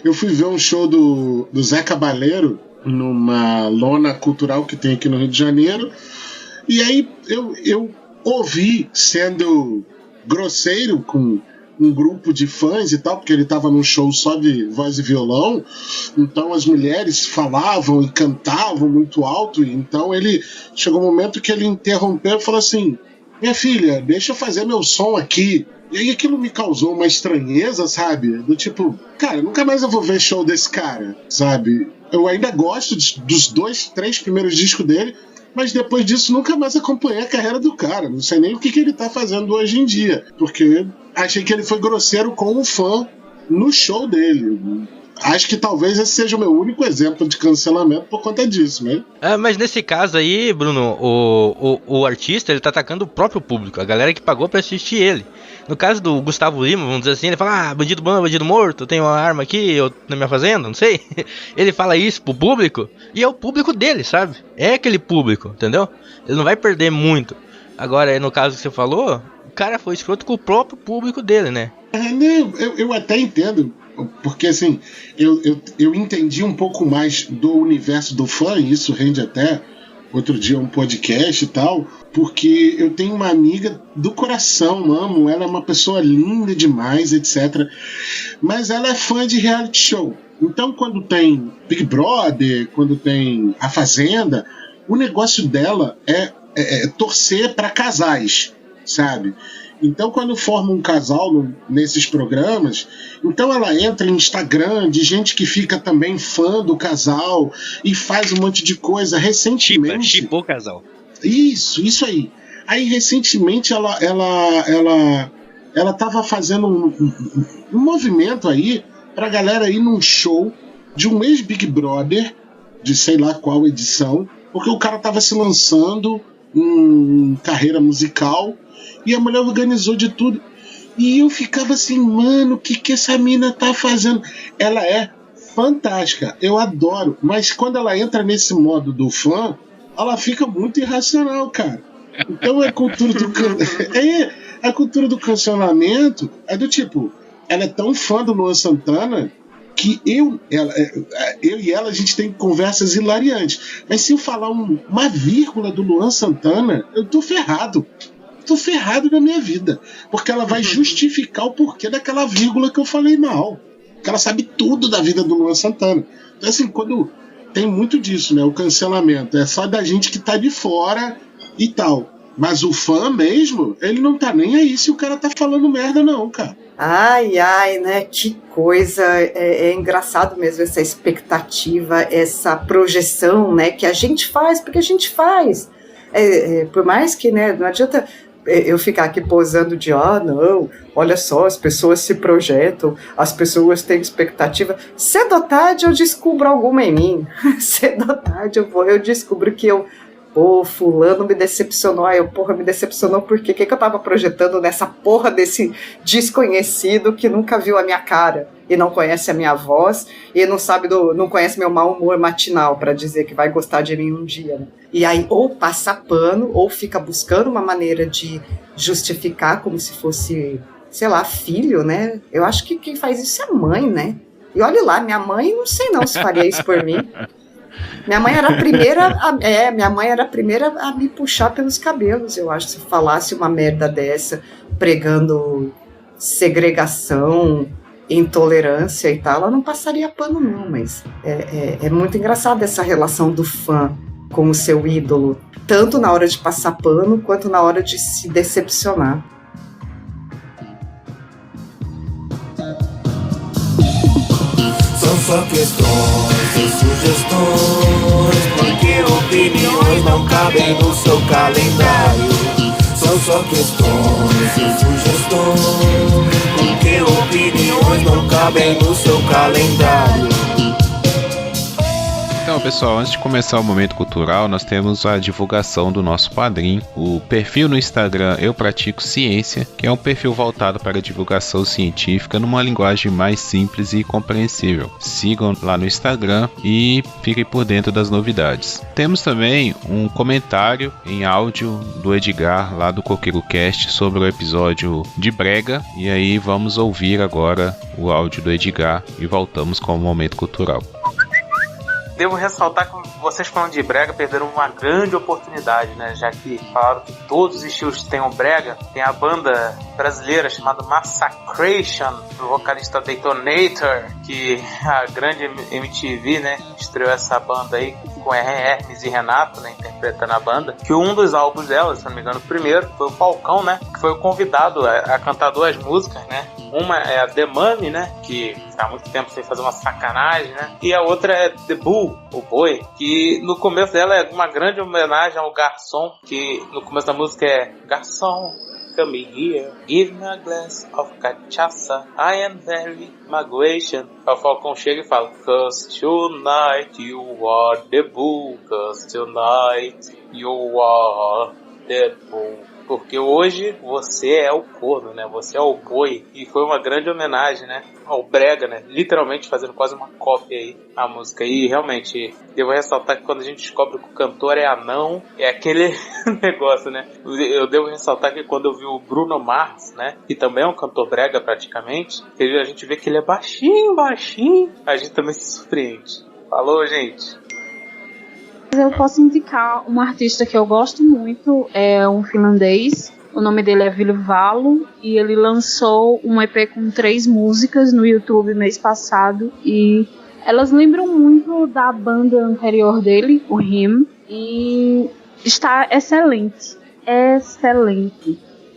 eu fui ver um show do Zé Cabaleiro numa lona cultural que tem aqui no Rio de Janeiro, e aí eu ouvi sendo grosseiro com um grupo de fãs e tal, porque ele estava num show só de voz e violão, então as mulheres falavam e cantavam muito alto, e então ele chegou um momento que ele interrompeu e falou assim: minha filha, deixa eu fazer meu som aqui. E aí aquilo me causou uma estranheza, sabe? Do tipo, cara, nunca mais eu vou ver show desse cara, sabe? Eu ainda gosto dos 2, 3 primeiros discos dele, mas depois disso nunca mais acompanhei a carreira do cara. Não sei nem o que ele tá fazendo hoje em dia, porque achei que ele foi grosseiro com um fã no show dele. Acho que talvez esse seja o meu único exemplo de cancelamento por conta disso, né? Mas nesse caso aí, Bruno, o artista, ele tá atacando o próprio público, a galera que pagou pra assistir ele. No caso do Gustavo Lima, vamos dizer assim, ele fala: bandido bom, bandido morto, eu tenho uma arma aqui na minha fazenda, não sei. Ele fala isso pro público, e é o público dele, sabe? É aquele público, entendeu? Ele não vai perder muito. Agora, no caso que você falou, o cara foi escroto com o próprio público dele, né? Eu até entendo, porque assim, eu entendi um pouco mais do universo do fã, e isso rende até outro dia um podcast e tal, porque eu tenho uma amiga do coração, amo, ela é uma pessoa linda demais, etc. Mas ela é fã de reality show. Então quando tem Big Brother, quando tem A Fazenda, o negócio dela é torcer para casais, sabe? Então quando forma um casal nesses programas, então ela entra em Instagram de gente que fica também fã do casal e faz um monte de coisa. Recentemente... Chipou o casal. Isso aí. Aí recentemente ela tava fazendo um movimento aí pra galera ir num show de um ex-Big Brother, de sei lá qual edição, porque o cara tava se lançando em carreira musical, e a mulher organizou de tudo. E eu ficava assim, mano, o que essa mina tá fazendo? Ela é fantástica, eu adoro. Mas quando ela entra nesse modo do fã, ela fica muito irracional, cara. Então a cultura a cultura do cancelamento é do tipo, ela é tão fã do Luan Santana que eu e ela, a gente tem conversas hilariantes. Mas se eu falar uma vírgula do Luan Santana, eu tô ferrado. Tô ferrado na minha vida, porque ela vai justificar o porquê daquela vírgula que eu falei mal, porque ela sabe tudo da vida do Luan Santana. Então assim, quando tem muito disso, né, o cancelamento é só da gente que tá de fora e tal, mas o fã mesmo, ele não tá nem aí se o cara tá falando merda não, cara. Ai, né, que coisa, é engraçado mesmo essa expectativa, essa projeção, né, que a gente faz, porque a gente faz, por mais que, né, não adianta eu ficar aqui posando de, não, olha só, as pessoas se projetam, as pessoas têm expectativa. Cedo ou tarde eu descubro alguma em mim. Cedo ou tarde eu descubro que fulano me decepcionou. Me decepcionou porque o que eu tava projetando nessa porra desse desconhecido que nunca viu a minha cara e não conhece a minha voz e não conhece meu mau humor matinal para dizer que vai gostar de mim um dia, né? E aí ou passa pano ou fica buscando uma maneira de justificar como se fosse, sei lá, filho, né? Eu acho que quem faz isso é a mãe, né? E olha lá, minha mãe, não sei não se faria isso por mim. Minha mãe era a primeira a me puxar pelos cabelos, eu acho, se falasse uma merda dessa, pregando segregação, intolerância e tal, ela não passaria pano não, mas é muito engraçado essa relação do fã com o seu ídolo, tanto na hora de passar pano, quanto na hora de se decepcionar. São só questões e sugestões, porque opiniões não cabem no seu calendário. São só questões e sugestões, porque opiniões não cabem no seu calendário. Então, pessoal, antes de começar o Momento Cultural, nós temos a divulgação do nosso padrinho, o perfil no Instagram Eu Pratico Ciência, que é um perfil voltado para a divulgação científica numa linguagem mais simples e compreensível. Sigam lá no Instagram e fiquem por dentro das novidades. Temos também um comentário em áudio do Edgar, lá do CoqueiroCast, sobre o episódio de Brega, e aí vamos ouvir agora o áudio do Edgar e voltamos com o Momento Cultural. Devo ressaltar que vocês falando de brega perderam uma grande oportunidade, né? Já que falaram que todos os estilos têm o brega. Tem a banda brasileira chamada Massacration, do vocalista Detonator, que a grande MTV, né, estreou essa banda aí com Hermes e Renato, né, interpretando a banda. Que um dos álbuns dela, se não me engano, o primeiro, foi o Falcão, né, que foi o convidado a cantar duas músicas, né. Uma é a The Mummy, né, que há muito tempo sem fazer uma sacanagem, né, e a outra é The Bull, o boi, que no começo dela é uma grande homenagem ao garçom, que no começo da música é Garçom, come here, give me a glass of cachaça, I am very magoation. O Falcão chega e fala, cause tonight you are the bull, cause tonight you are the bull. Porque hoje você é o corno, né? Você é o boi. E foi uma grande homenagem, né? Ao brega, né? Literalmente fazendo quase uma cópia aí a música. E realmente, devo ressaltar que quando a gente descobre que o cantor é anão, é aquele negócio, né? Eu devo ressaltar que quando eu vi o Bruno Mars, né? Que também é um cantor brega praticamente, a gente vê que ele é baixinho, a gente também se surpreende. Falou, gente! Eu posso indicar um artista que eu gosto muito, é um finlandês, o nome dele é Ville Valo, e ele lançou um EP com 3 músicas no YouTube mês passado, e elas lembram muito da banda anterior dele, o Him, e está excelente.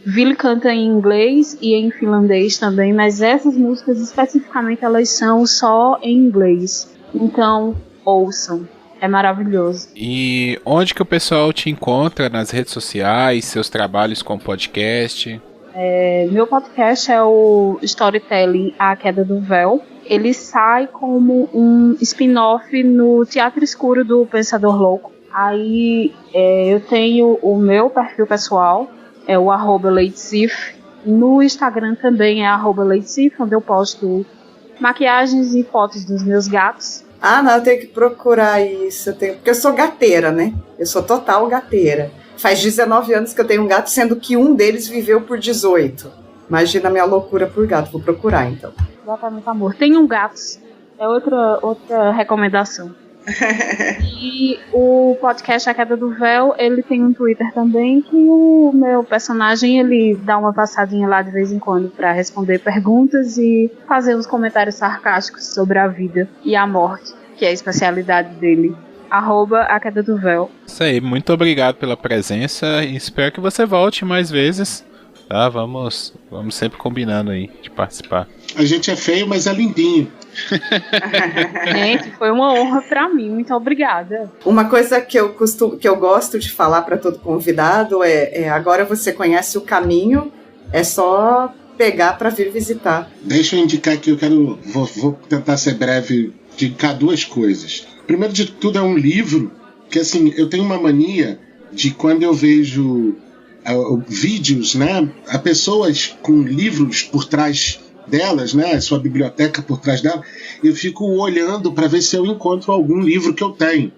Ville canta em inglês e em finlandês também, mas essas músicas especificamente elas são só em inglês, então ouçam. É maravilhoso. E onde que o pessoal te encontra nas redes sociais, seus trabalhos com podcast? Meu podcast é o Storytelling A Queda do Véu. Ele sai como um spin-off no Teatro Escuro do Pensador Louco. Aí eu tenho o meu perfil pessoal, é o @leitsif. No Instagram também é @leitsif, onde eu posto maquiagens e fotos dos meus gatos. Ah, não, eu tenho que procurar isso. Porque eu sou gateira, né? Eu sou total gateira. Faz 19 anos que eu tenho um gato, sendo que um deles viveu por 18. Imagina a minha loucura por gato. Vou procurar, então. Exatamente, amor. Tenham gatos. É outra recomendação. E o podcast A Queda do Véu, ele tem um Twitter também, que o meu personagem, ele dá uma passadinha lá de vez em quando pra responder perguntas e fazer uns comentários sarcásticos sobre a vida e a morte, que é a especialidade dele. @A Queda do Véu. Isso aí, muito obrigado pela presença e espero que você volte mais vezes, tá? Vamos sempre combinando aí de participar. A gente é feio, mas é limpinho. Gente, foi uma honra pra mim, muito obrigada. Uma coisa que eu gosto de falar para todo convidado é agora você conhece o caminho, é só pegar para vir visitar. Deixa eu indicar aqui, vou tentar ser breve, indicar duas coisas. Primeiro de tudo é um livro, que assim, eu tenho uma mania de quando eu vejo vídeos, né, a pessoas com livros por trás delas, né, a sua biblioteca por trás dela, eu fico olhando para ver se eu encontro algum livro que eu tenho.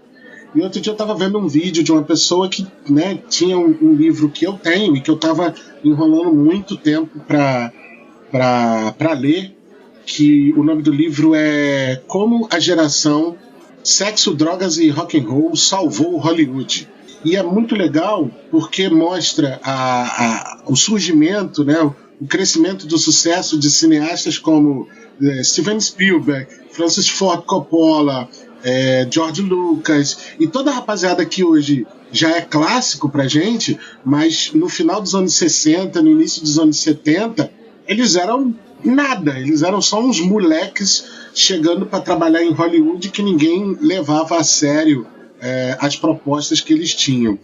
E outro dia eu estava vendo um vídeo de uma pessoa que, né, tinha um livro que eu tenho e que eu estava enrolando muito tempo para ler, que o nome do livro é Como a Geração Sexo, Drogas e Rock and Roll Salvou Hollywood. E é muito legal porque mostra o surgimento, né, o crescimento do sucesso de cineastas como Steven Spielberg, Francis Ford Coppola, George Lucas e toda a rapaziada que hoje já é clássico pra gente, mas no final dos anos 60, no início dos anos 70, eles eram nada, eles eram só uns moleques chegando para trabalhar em Hollywood que ninguém levava a sério as propostas que eles tinham.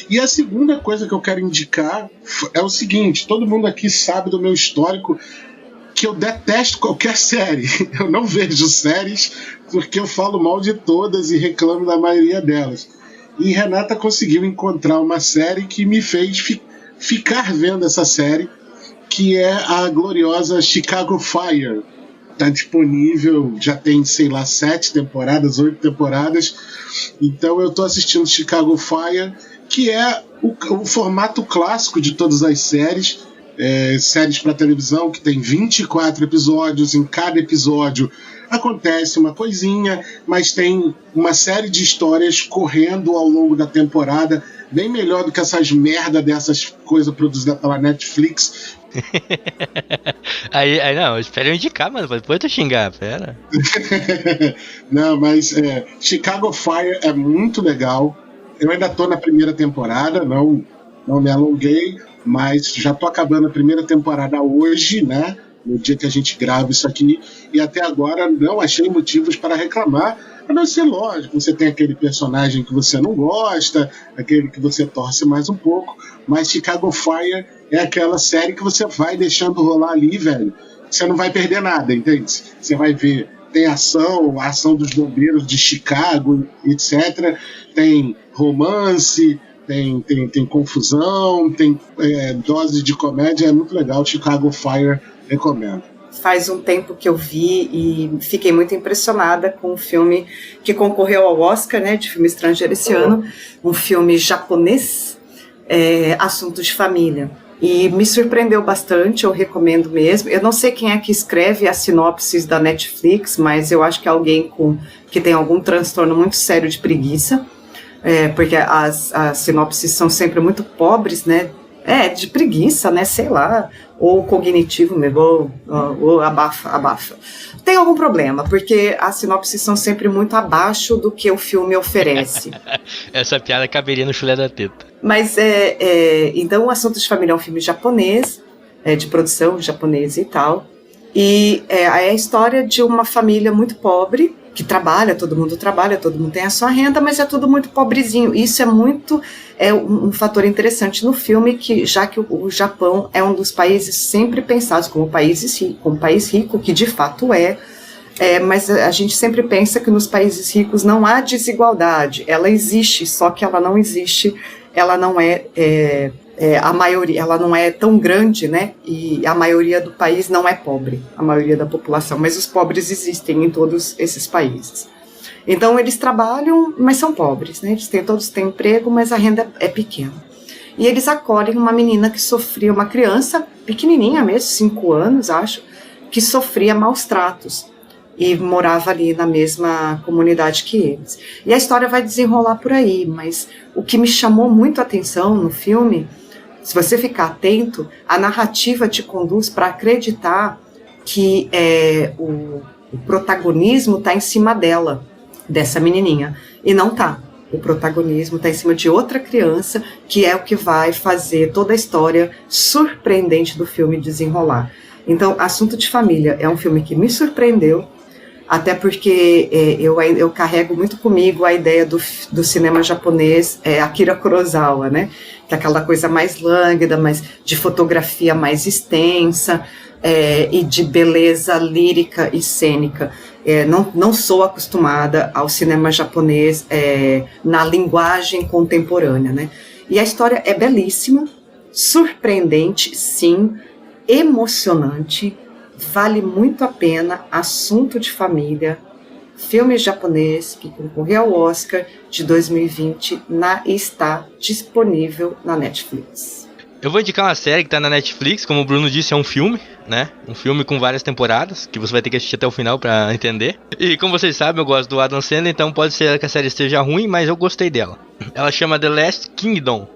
E a segunda coisa que eu quero indicar é o seguinte: todo mundo aqui sabe do meu histórico que eu detesto qualquer série. Eu não vejo séries porque eu falo mal de todas e reclamo da maioria delas. E Renata conseguiu encontrar uma série que me fez ficar vendo essa série, que é a gloriosa Chicago Fire. Está disponível, já tem, 7 temporadas, 8 temporadas. Então eu estou assistindo Chicago Fire, que é o formato clássico de todas as séries. Séries para televisão que tem 24 episódios, em cada episódio acontece uma coisinha, mas tem uma série de histórias correndo ao longo da temporada, bem melhor do que essas merda dessas coisas produzidas pela Netflix. aí não, espera eu indicar, mano, depois tu xingar, pera. Não, mas Chicago Fire é muito legal. Eu ainda tô na primeira temporada, não me alonguei, mas já tô acabando a primeira temporada hoje, né? No dia que a gente grava isso aqui, e até agora não achei motivos para reclamar. A não ser, lógico, você tem aquele personagem que você não gosta, aquele que você torce mais um pouco, mas Chicago Fire é aquela série que você vai deixando rolar ali, velho. Você não vai perder nada, entende? Você vai ver, tem a ação dos bombeiros de Chicago, etc. Tem romance, tem confusão, tem dose de comédia, é muito legal. Chicago Fire, recomendo. Faz um tempo que eu vi e fiquei muito impressionada com um filme que concorreu ao Oscar, né, de filme estrangeiro esse ano, um filme japonês, Assunto de Família. E me surpreendeu bastante, eu recomendo mesmo. Eu não sei quem é que escreve as sinopses da Netflix, mas eu acho que é alguém que tem algum transtorno muito sério de preguiça, porque as sinopses são sempre muito pobres, né? De preguiça, né, sei lá, ou cognitivo mesmo, ou abafa. Tem algum problema, porque as sinopses são sempre muito abaixo do que o filme oferece. Essa piada caberia no chulé da teta. Mas, então, o Assunto de Família é um filme japonês, de produção japonesa e tal, e é a história de uma família muito pobre, que todo mundo tem a sua renda, mas é tudo muito pobrezinho. Isso é um fator interessante no filme, já que o Japão é um dos países sempre pensados como um país rico, que de fato mas a gente sempre pensa que nos países ricos não há desigualdade. Ela existe, só que ela não existe, ela não a maioria, ela não é tão grande, né? E a maioria do país não é pobre, a maioria da população, mas os pobres existem em todos esses países. Então eles trabalham, mas são pobres, né? Todos têm emprego, mas a renda é pequena. E eles acolhem uma menina que sofria, uma criança pequenininha mesmo, 5 anos, acho, que sofria maus tratos e morava ali na mesma comunidade que eles. E a história vai desenrolar por aí, mas o que me chamou muito a atenção no filme, se você ficar atento, a narrativa te conduz para acreditar que o protagonismo está em cima dessa menininha. E não está. O protagonismo está em cima de outra criança, que é o que vai fazer toda a história surpreendente do filme desenrolar. Então, Assunto de Família é um filme que me surpreendeu, até porque eu carrego muito comigo a ideia do cinema japonês, Akira Kurosawa, né? Que é aquela coisa mais lânguida, mais de fotografia mais extensa, e de beleza lírica e cênica. Não sou acostumada ao cinema japonês na linguagem contemporânea, né? E a história é belíssima, surpreendente, sim, emocionante, vale muito a pena. Assunto de Família, filme japonês que concorreu ao Oscar de 2020, está disponível na Netflix. Eu vou indicar uma série que tá na Netflix, como o Bruno disse, é um filme, né? Um filme com várias temporadas, que você vai ter que assistir até o final pra entender. E como vocês sabem, eu gosto do Adam Sandler, então pode ser que a série esteja ruim, mas eu gostei dela. Ela chama The Last Kingdom.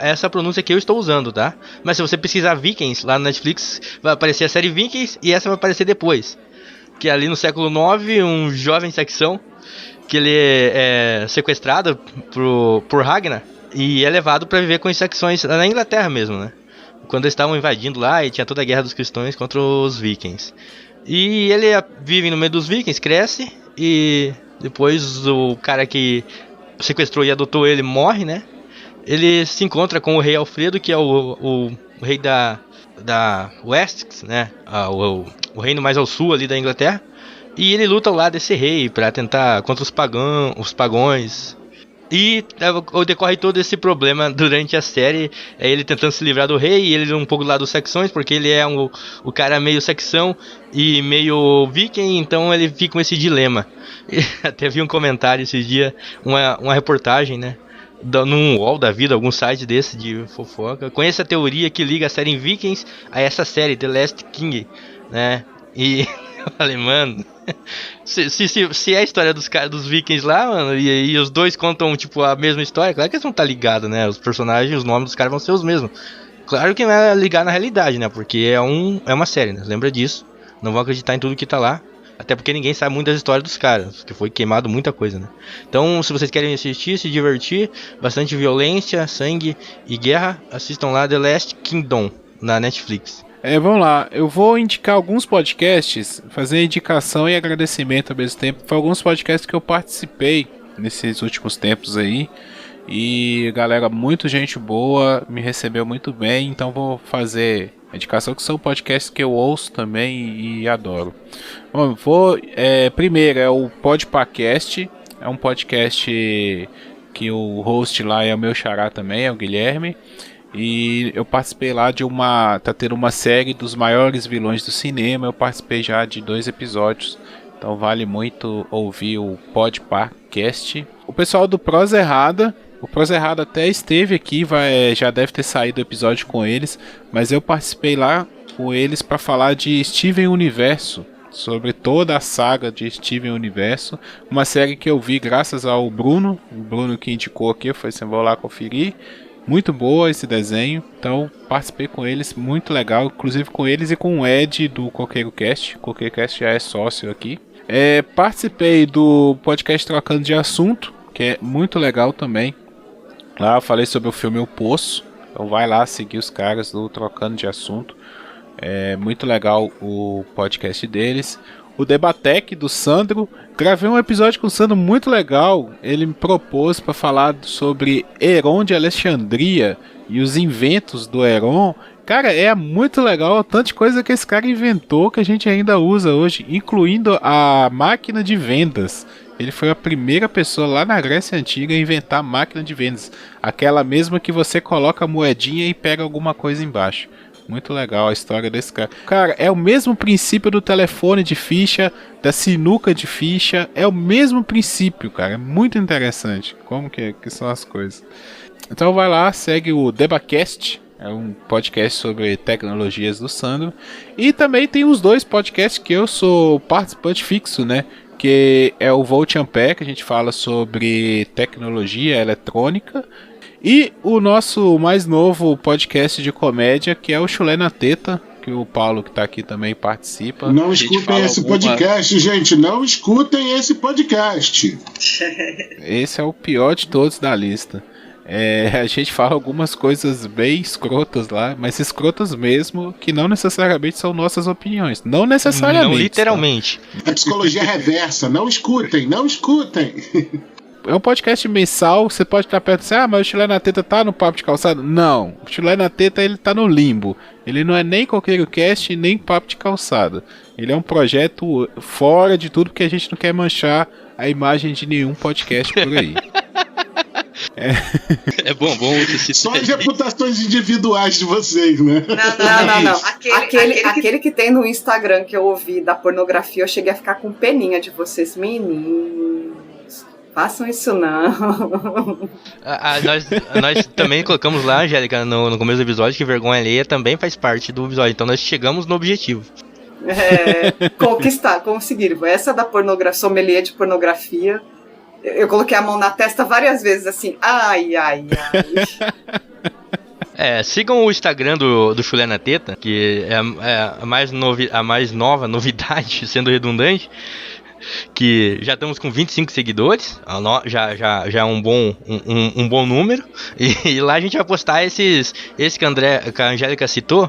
Essa pronúncia que eu estou usando, tá? Mas se você pesquisar Vikings lá na Netflix, vai aparecer a série Vikings e essa vai aparecer depois. Que é ali no século IX, um jovem saxão, que ele é sequestrado por Ragnar e é levado para viver com os saxões na Inglaterra mesmo, né? Quando eles estavam invadindo lá e tinha toda a guerra dos cristãos contra os vikings. E ele vive no meio dos vikings, cresce, e depois o cara que sequestrou e adotou ele morre, né? Ele se encontra com o rei Alfredo, que é o rei da Wessex, né? O reino mais ao sul ali da Inglaterra. E ele luta ao lado desse rei para tentar contra os pagões. E decorre todo esse problema durante a série, ele tentando se livrar do rei, e ele um pouco do lado dos saxões, porque ele é o cara meio saxão e meio viking, então ele fica com esse dilema. E até vi um comentário esse dia, uma reportagem, né, num UOL da vida, algum site desse de fofoca, com essa teoria que liga a série em Vikings a essa série, The Last King, né, e eu falei, mano... Se é a história dos vikings lá, mano, e os dois contam, tipo, a mesma história, claro que eles vão estar ligados, né? Os personagens, os nomes dos caras vão ser os mesmos. Claro que vai ligar na realidade, né? Porque é uma série, né? Lembra disso. Não vão acreditar em tudo que tá lá. Até porque ninguém sabe muito das histórias dos caras, que foi queimado muita coisa, né? Então, se vocês querem assistir, se divertir, bastante violência, sangue e guerra, assistam lá The Last Kingdom, na Netflix. Vamos lá, eu vou indicar alguns podcasts, fazer indicação e agradecimento ao mesmo tempo. Foi alguns podcasts que eu participei nesses últimos tempos aí. E galera, muito gente boa, me recebeu muito bem. Então vou fazer a indicação, que são podcasts que eu ouço também e adoro. Bom, primeiro é o Podpacast. É um podcast que o host lá é o meu xará também, é o Guilherme. E eu participei lá tá tendo uma série dos maiores vilões do cinema. Eu participei já de 2 episódios, então vale muito ouvir o Podpacast. O pessoal do Prosa Errada, o Prosa Errada até esteve aqui, já deve ter saído o episódio com eles, mas eu participei lá com eles para falar de Steven Universo, sobre toda a saga de Steven Universo, uma série que eu vi graças ao Bruno, o Bruno que indicou aqui, vou lá conferir. Muito boa esse desenho, então participei com eles, muito legal, inclusive com eles e com o Ed do Coqueiro Cast. O Coqueiro Cast já é sócio aqui. Participei do podcast Trocando de Assunto, que é muito legal também. Lá eu falei sobre o filme O Poço, então vai lá seguir os caras do Trocando de Assunto. É muito legal o podcast deles. O Debatec do Sandro, gravei um episódio com o Sandro muito legal. Ele me propôs para falar sobre Heron de Alexandria e os inventos do Heron. Cara, é muito legal, tanta coisa que esse cara inventou que a gente ainda usa hoje, incluindo a máquina de vendas. Ele foi a primeira pessoa lá na Grécia Antiga a inventar a máquina de vendas, aquela mesma que você coloca a moedinha e pega alguma coisa embaixo. Muito legal a história desse cara. Cara, é o mesmo princípio do telefone de ficha, da sinuca de ficha. É o mesmo princípio, cara. É muito interessante como que são as coisas. Então vai lá, segue o Debacast. É um podcast sobre tecnologias do Sandro. E também tem os 2 podcasts que eu sou participante fixo, né? Que é o Volt Ampere, que a gente fala sobre tecnologia eletrônica. E o nosso mais novo podcast de comédia, que é o Chulé na Teta, que o Paulo, que tá aqui, também participa. Não escutem esse podcast, gente. Não escutem esse podcast. Esse é o pior de todos da lista. A gente fala algumas coisas bem escrotas lá, mas escrotas mesmo, que não necessariamente são nossas opiniões. Não necessariamente. Não literalmente. É psicologia reversa. Não escutem, não escutem. É um podcast mensal, você pode estar perto assim, mas o Chulé na Teta tá no Papo de Calçada? Não, o Chulé na Teta ele tá no limbo. Ele não é nem Coqueiro Cast, nem Papo de Calçada. Ele é um projeto fora de tudo, porque a gente não quer manchar a imagem de nenhum podcast por aí. É bom só as reputações individuais de vocês, né? Não. Aquele que tem no Instagram que eu ouvi da pornografia, eu cheguei a ficar com peninha de vocês, meninos. Façam isso não. Nós também colocamos lá, Angélica, no começo do episódio, que vergonha alheia também faz parte do episódio. Então nós chegamos no objetivo. Conseguir. Essa da pornografia, sommelier de pornografia, eu coloquei a mão na testa várias vezes assim, ai. Sigam o Instagram do Chulé na Teta, que é a mais nova novidade, sendo redundante, que já estamos com 25 seguidores, já é um bom número, e lá a gente vai postar esse que a Angélica citou,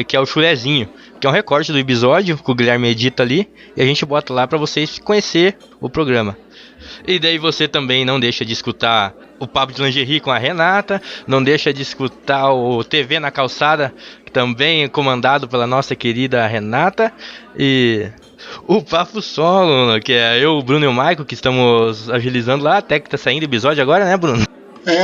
que é o chulezinho, que é um recorte do episódio, que o Guilherme edita ali, e a gente bota lá para vocês conhecer o programa. E daí você também não deixa de escutar o Papo de Lingerie com a Renata, não deixa de escutar o TV na Calçada, que também é comandado pela nossa querida Renata, e o Papo Solo, que é eu, o Bruno e o Maico, que estamos agilizando lá, até que tá saindo episódio agora, né, Bruno?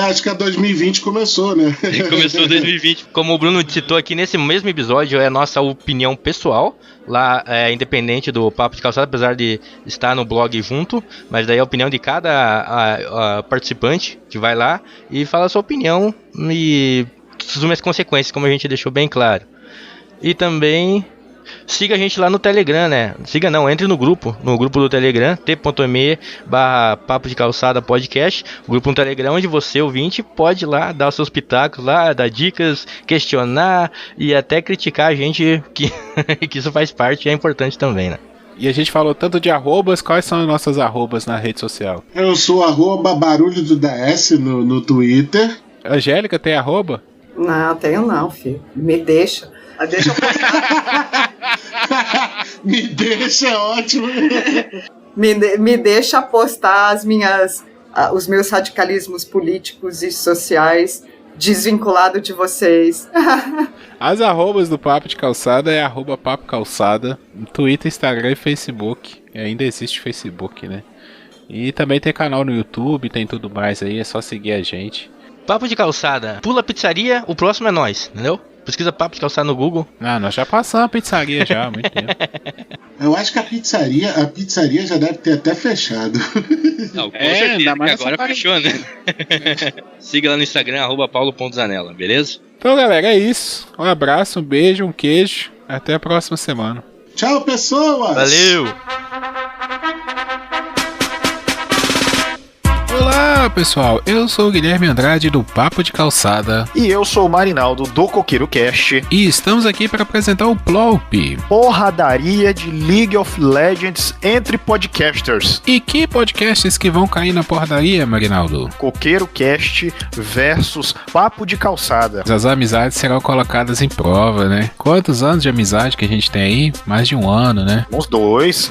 Acho que a 2020 começou, né? Começou 2020. Como o Bruno citou aqui nesse mesmo episódio, é a nossa opinião pessoal. Lá é independente do Papo de Calçada, apesar de estar no blog junto. Mas daí é a opinião de cada participante que vai lá e fala a sua opinião e assume as consequências, como a gente deixou bem claro. E também siga a gente lá no Telegram, né? Entre no grupo do Telegram, t.me/Papo de Calçada Podcast, o grupo no Telegram, onde você, ouvinte, pode ir lá dar os seus pitacos lá, dar dicas, questionar e até criticar a gente, que isso faz parte e é importante também, né? E a gente falou tanto de arrobas, quais são as nossas arrobas na rede social? Eu sou @barulho do DS no Twitter. Angélica, tem arroba? Não, tenho não, filho. Me deixa. Deixa eu postar. Me deixa, é ótimo. Me deixa postar os meus radicalismos políticos e sociais desvinculado de vocês. As arrobas do Papo de Calçada é @Papo Calçada, no Twitter, Instagram e Facebook. Ainda existe Facebook, né? E também tem canal no YouTube, tem tudo mais aí, é só seguir a gente. Papo de Calçada, pula a pizzaria, o próximo é nós, entendeu? Pesquisa Papo de Calçada no Google. Nós já passamos a pizzaria já há muito tempo. Eu acho que a pizzaria já deve ter até fechado. Não, com certeza, que agora fechou, né? Siga lá no Instagram, @paulo.zanella, beleza? Então, galera, é isso. Um abraço, um beijo, um queijo. Até a próxima semana. Tchau, pessoas! Valeu! Olá, pessoal, eu sou o Guilherme Andrade do Papo de Calçada. E eu sou o Marinaldo do Coqueiro Cast. E estamos aqui para apresentar o Plop. Porradaria de League of Legends entre podcasters. E que podcasts que vão cair na porradaria, Marinaldo? Coqueiro Cast versus Papo de Calçada. As amizades serão colocadas em prova, né? Quantos anos de amizade que a gente tem aí? Mais de um ano, né? Uns dois,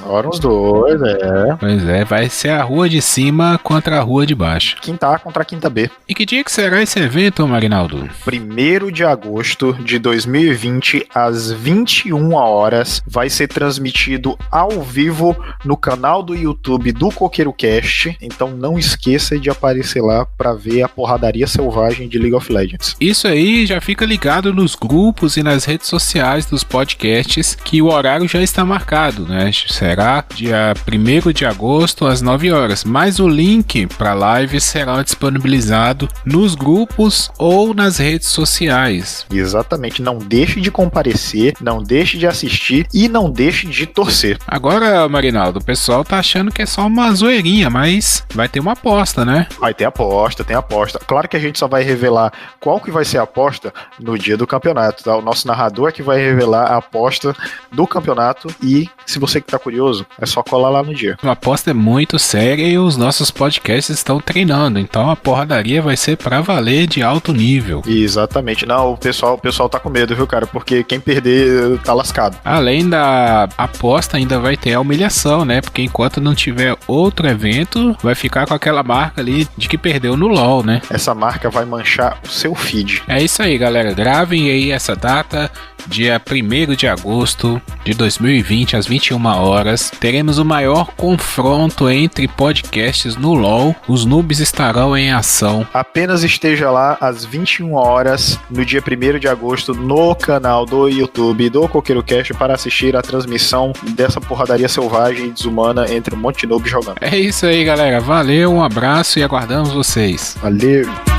Pois é, vai ser a rua de cima contra a rua de baixo. Quinta A contra a quinta B. E que dia que será esse evento, Marinaldo? 1º de agosto de 2020, às 21 horas, vai ser transmitido ao vivo no canal do YouTube do Coqueiro Cast. Então não esqueça de aparecer lá para ver a porradaria selvagem de League of Legends. Isso aí, já fica ligado nos grupos e nas redes sociais dos podcasts, que o horário já está marcado, né? Será dia 1º de agosto às 9 horas. Mas o link para live será disponibilizado nos grupos ou nas redes sociais. Exatamente, não deixe de comparecer, não deixe de assistir e não deixe de torcer. Agora, Marinaldo, o pessoal tá achando que é só uma zoeirinha, mas vai ter uma aposta, né? Vai ter aposta, tem aposta. Claro que a gente só vai revelar qual que vai ser a aposta no dia do campeonato, tá? O nosso narrador é que vai revelar a aposta do campeonato e, se você que tá curioso, é só colar lá no dia. A aposta é muito séria e os nossos podcasts estão treinando treinando. Então a porradaria vai ser pra valer de alto nível. Exatamente. Não, o pessoal tá com medo, viu, cara? Porque quem perder tá lascado. Além da aposta, ainda vai ter a humilhação, né? Porque enquanto não tiver outro evento, vai ficar com aquela marca ali de que perdeu no LoL, né? Essa marca vai manchar o seu feed. É isso aí, galera. Gravem aí essa data, dia 1º de agosto de 2020, às 21 horas. Teremos o maior confronto entre podcasts no LoL. Os noobs estarão em ação. Apenas esteja lá às 21 horas, no dia 1º de agosto, no canal do YouTube do CoqueiroCast para assistir a transmissão dessa porradaria selvagem e desumana entre um monte de noob jogando. É isso aí, galera. Valeu, um abraço e aguardamos vocês. Valeu!